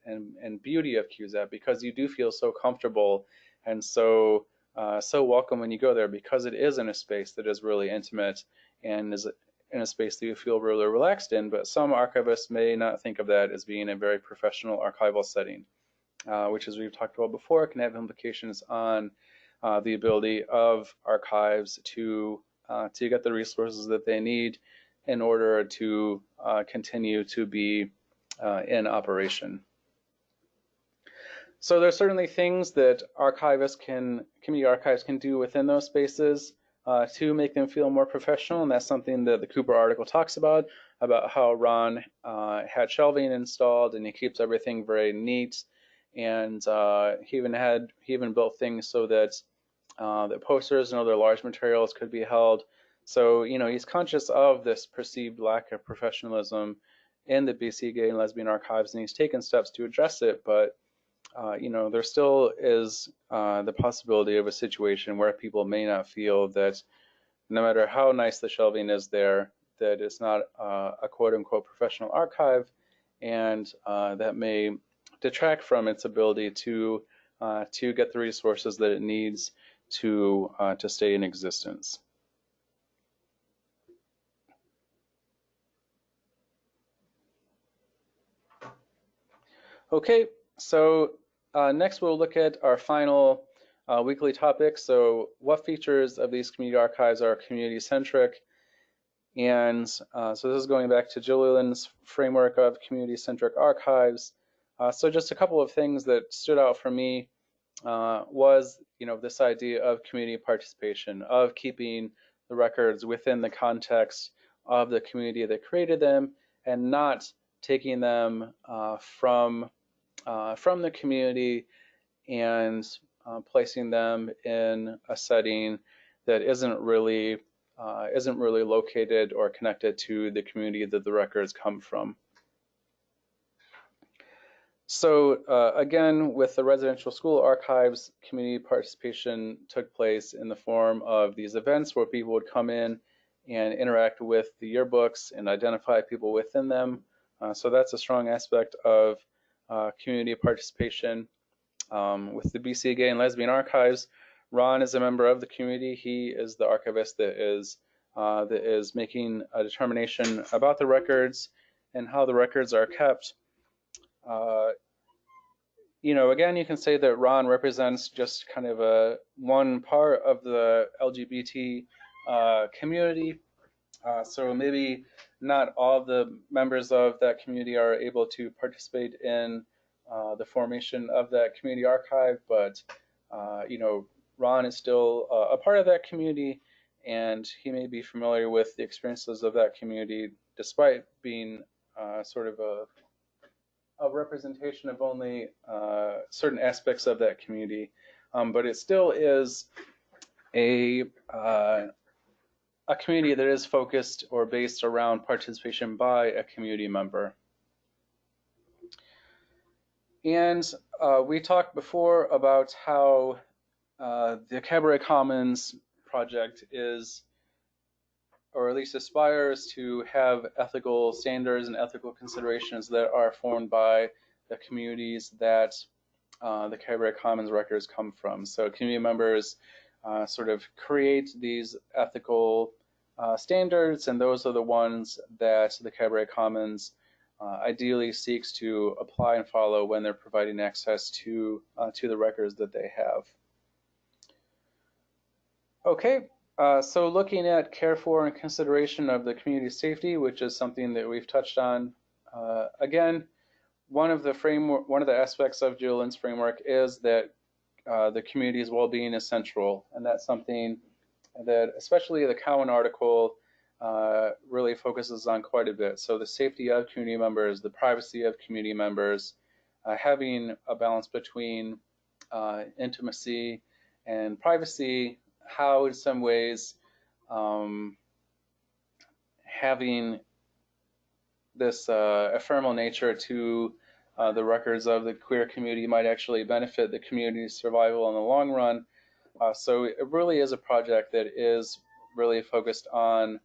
beauty of QZEP, because you do feel so comfortable and so welcome when you go there, because it is in a space that is really intimate and is in a space that you feel really relaxed in. But some archivists may not think of that as being a very professional archival setting, which, as we've talked about before, can have implications on the ability of archives to get the resources that they need in order to continue to be in operation. So there's certainly things that community archives can do within those spaces to make them feel more professional, and that's something that the Cooper article talks about how Ron had shelving installed, and he keeps everything very neat, and he even built things so that the posters and other large materials could be held. So he's conscious of this perceived lack of professionalism in the BC Gay and Lesbian Archives, and he's taken steps to address it, but there still is the possibility of a situation where people may not feel that no matter how nice the shelving is there, that it's not a quote-unquote professional archive, and that may detract from its ability to get the resources that it needs to stay in existence. Okay, so next we'll look at our final weekly topic. So what features of these community archives are community-centric? And so this is going back to Gilliland's framework of community-centric archives. So just a couple of things that stood out for me was this idea of community participation, of keeping the records within the context of the community that created them, and not taking them from the community and placing them in a setting that isn't really located or connected to the community that the records come from. So again, with the residential school archives, community participation took place in the form of these events where people would come in and interact with the yearbooks and identify people within them. So that's a strong aspect of community participation. With the BC Gay and Lesbian Archives, Ron is a member of the community. He is the archivist that is making a determination about the records and how the records are kept. Again, you can say that Ron represents just kind of one part of the LGBT community. So maybe not all the members of that community are able to participate in the formation of that community archive, but Ron is still a part of that community, and he may be familiar with the experiences of that community, despite being sort of a representation of only certain aspects of that community. But it still is a community that is focused or based around participation by a community member. And we talked before about how the Cabaret Commons project is, or at least aspires to have ethical standards and ethical considerations that are formed by the communities that the Cabaret Commons records come from. So community members sort of create these ethical standards, and those are the ones that the Cabaret Commons ideally seeks to apply and follow when they're providing access to the records that they have. Okay, so looking at care for and consideration of the community safety, which is something that we've touched on. Again, one of the aspects of Gilliland's framework is that the community's well-being is central, and that's something that especially the Cowan article really focuses on quite a bit. So the safety of community members, the privacy of community members, having a balance between intimacy and privacy, how in some ways having this ephemeral nature to the records of the queer community might actually benefit the community's survival in the long run. So it really is a project that is really focused on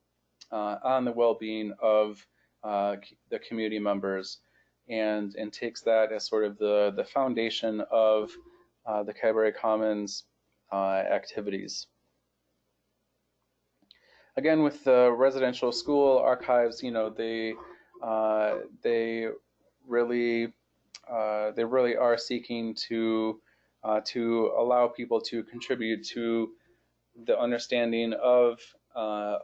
the well-being of the community members, and takes that as sort of the foundation of the Cabaret Commons activities. Again, with the residential school archives, they really are seeking to allow people to contribute to the understanding of the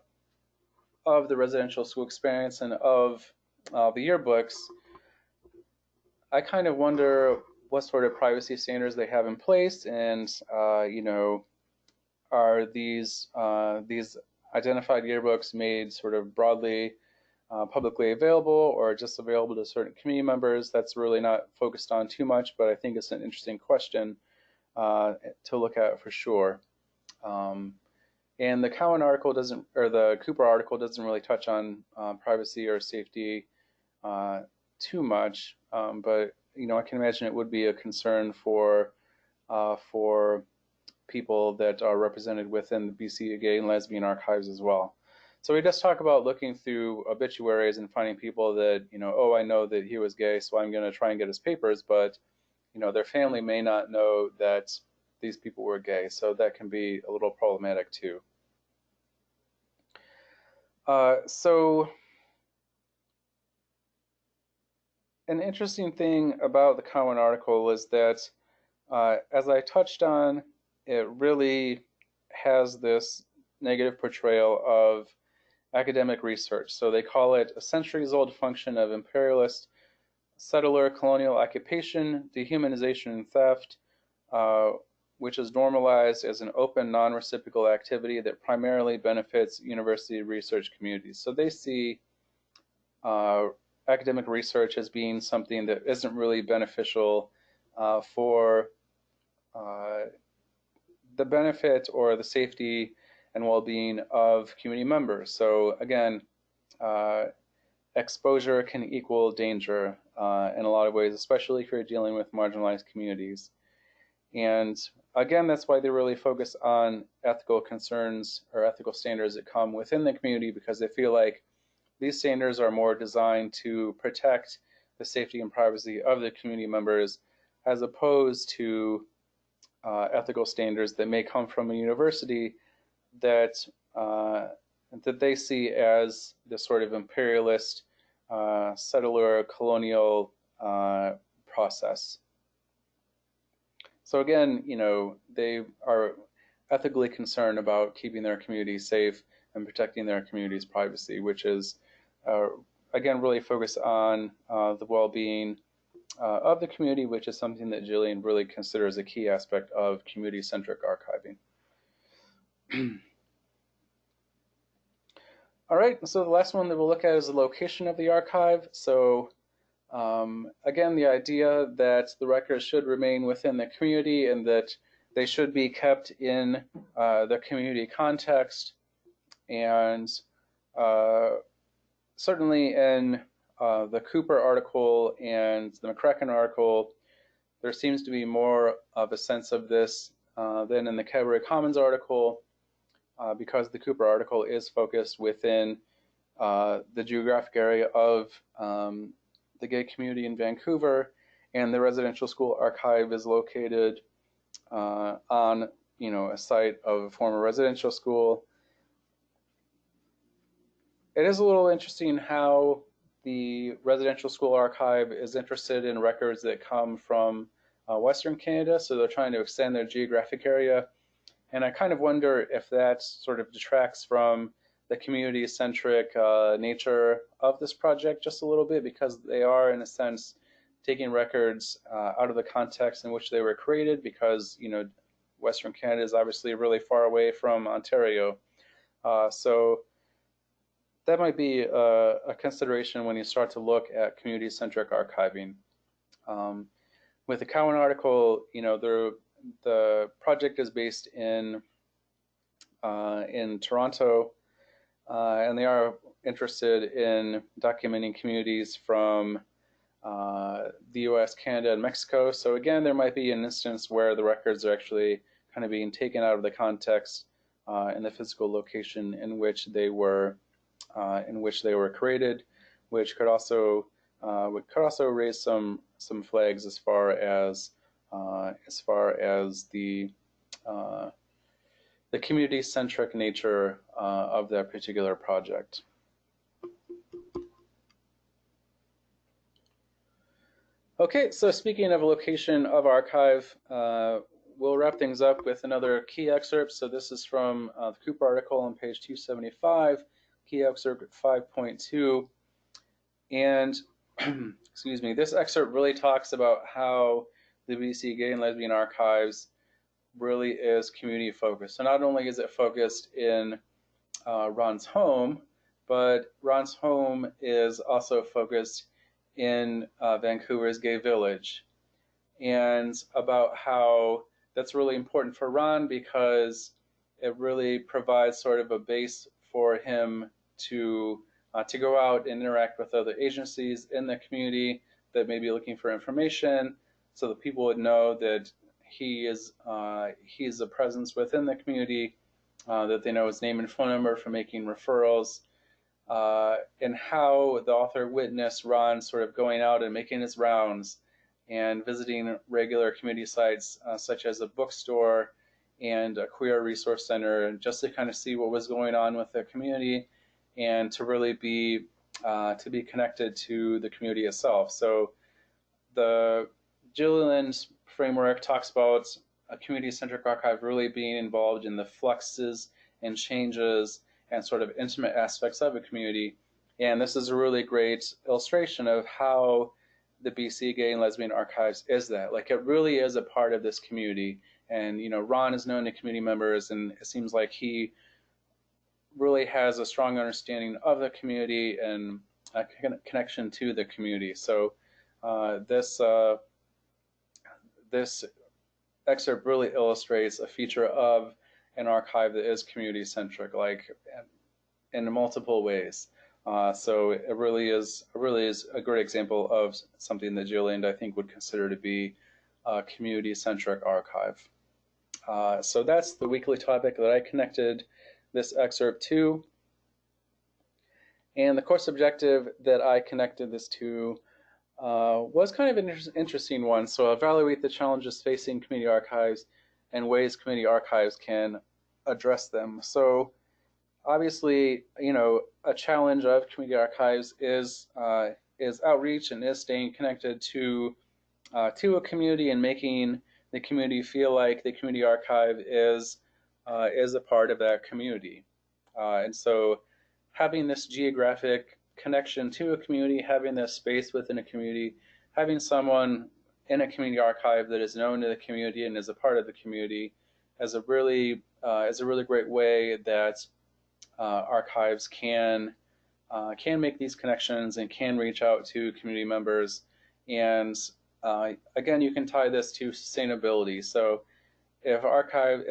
residential school experience and of the yearbooks. I kind of wonder what sort of privacy standards they have in place, and are these identified yearbooks made sort of broadly publicly available, or just available to certain community members? That's really not focused on too much, but I think it's an interesting question to look at for sure. And the Cowan article doesn't, or the Cooper article doesn't really touch on privacy or safety too much, but I can imagine it would be a concern for people that are represented within the BC Gay and Lesbian Archives as well. So we just talk about looking through obituaries and finding people that, oh, I know that he was gay, so I'm going to try and get his papers, but their family may not know that these people were gay, so that can be a little problematic too. So an interesting thing about the Cowan article is that, as I touched on, it really has this negative portrayal of academic research. So they call it a centuries-old function of imperialist settler colonial occupation, dehumanization, and theft, which is normalized as an open, non-reciprocal activity that primarily benefits university research communities. So they see academic research as being something that isn't really beneficial for the benefit or the safety and well-being of community members. So again, exposure can equal danger in a lot of ways, especially if you're dealing with marginalized communities. And again, that's why they really focus on ethical concerns or ethical standards that come within the community, because they feel like these standards are more designed to protect the safety and privacy of the community members, as opposed to ethical standards that may come from a university that they see as the sort of imperialist, settler, colonial process. So again, they are ethically concerned about keeping their community safe and protecting their community's privacy, which is, again, really focused on the well-being of the community, which is something that Jillian really considers a key aspect of community-centric archiving. All right, so the last one that we'll look at is the location of the archive. So again, the idea that the records should remain within the community and that they should be kept in the community context. And certainly in the Cooper article and the McCracken article, there seems to be more of a sense of this than in the Cabaret Commons article, because the Cooper article is focused within the geographic area of the gay community in Vancouver, and the residential school archive is located on a site of a former residential school. It is a little interesting how the residential school archive is interested in records that come from Western Canada, so they're trying to extend their geographic area. And I kind of wonder if that sort of detracts from the community-centric nature of this project just a little bit, because they are, in a sense, taking records out of the context in which they were created, because, Western Canada is obviously really far away from Ontario. So that might be a consideration when you start to look at community-centric archiving. With the Cowan article, the project is based in Toronto, and they are interested in documenting communities from the US, Canada, and Mexico. So again, there might be an instance where the records are actually kind of being taken out of the context in the physical location in which they were created, which could also raise some flags as far as the community-centric nature of that particular project. Okay, so speaking of location of archive, we'll wrap things up with another key excerpt. So this is from the Cooper article on page 275, key excerpt 5.2. And excuse me, this excerpt really talks about how the BC Gay and Lesbian Archives really is community focused. So not only is it focused in Ron's home, but Ron's home is also focused in Vancouver's gay village, and about how that's really important for Ron because it really provides sort of a base for him to go out and interact with other agencies in the community that may be looking for information, so that people would know that he's a presence within the community, that they know his name and phone number for making referrals, and how the author witnessed Ron sort of going out and making his rounds and visiting regular community sites such as a bookstore and a queer resource center, just to kind of see what was going on with the community and to really be connected to the community itself. So the Gilliland framework talks about a community-centric archive really being involved in the fluxes and changes and sort of intimate aspects of a community. And this is a really great illustration of how the BC Gay and Lesbian Archives is that. Like, it really is a part of this community. And, you know, Ron is known to community members, and it seems like he really has a strong understanding of the community and a connection to the community. So this excerpt really illustrates a feature of an archive that is community-centric, like in multiple ways. So it really is a great example of something that Gilliland, I think, would consider to be a community-centric archive. So that's the weekly topic that I connected this excerpt to. And the course objective that I connected this to was kind of an interesting one. So evaluate the challenges facing community archives and ways community archives can address them. So obviously, you know, a challenge of community archives is outreach and is staying connected to a community and making the community feel like the community archive is a part of that community. And so having this geographic connection to a community, having this space within a community, having someone in a community archive that is known to the community and is a part of the community is a really great way that archives can make these connections and can reach out to community members. And again, you can tie this to sustainability. So if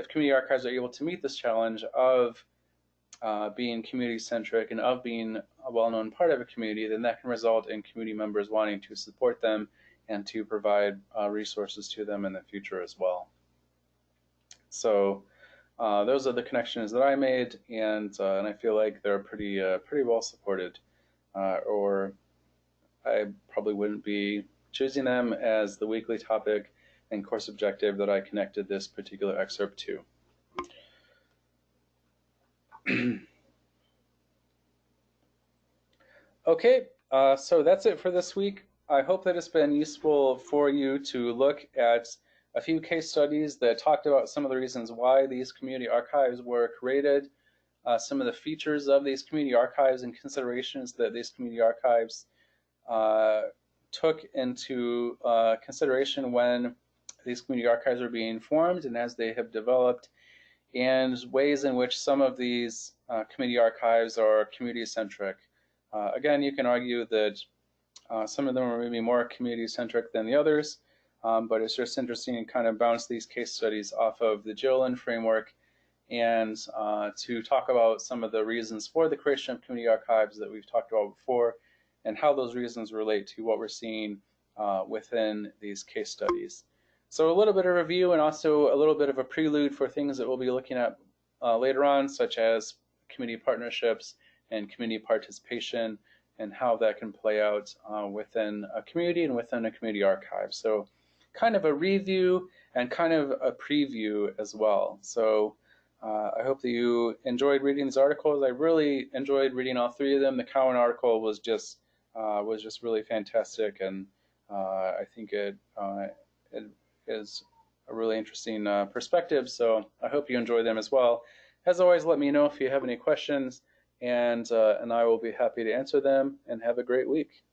community archives are able to meet this challenge of being community-centric and of being a well-known part of a community, then that can result in community members wanting to support them and to provide resources to them in the future as well. So those are the connections that I made, and I feel like they're pretty well supported, or I probably wouldn't be choosing them as the weekly topic and course objective that I connected this particular excerpt to. Okay, so that's it for this week. I hope that it's been useful for you to look at a few case studies that talked about some of the reasons why these community archives were created, some of the features of these community archives and considerations that these community archives took into consideration when these community archives are being formed and as they have developed, and ways in which some of these community archives are community-centric. Again, you can argue that some of them are maybe more community-centric than the others, but it's just interesting to kind of bounce these case studies off of the Gilliland framework and to talk about some of the reasons for the creation of community archives that we've talked about before, and how those reasons relate to what we're seeing within these case studies. So a little bit of review and also a little bit of a prelude for things that we'll be looking at later on, such as community partnerships and community participation, and how that can play out within a community and within a community archive. So kind of a review and kind of a preview as well. So I hope that you enjoyed reading these articles. I really enjoyed reading all three of them. The Cowan article was just really fantastic, and I think it is a really interesting perspective. So I hope you enjoy them as well. As always, let me know if you have any questions, and I will be happy to answer them. And have a great week.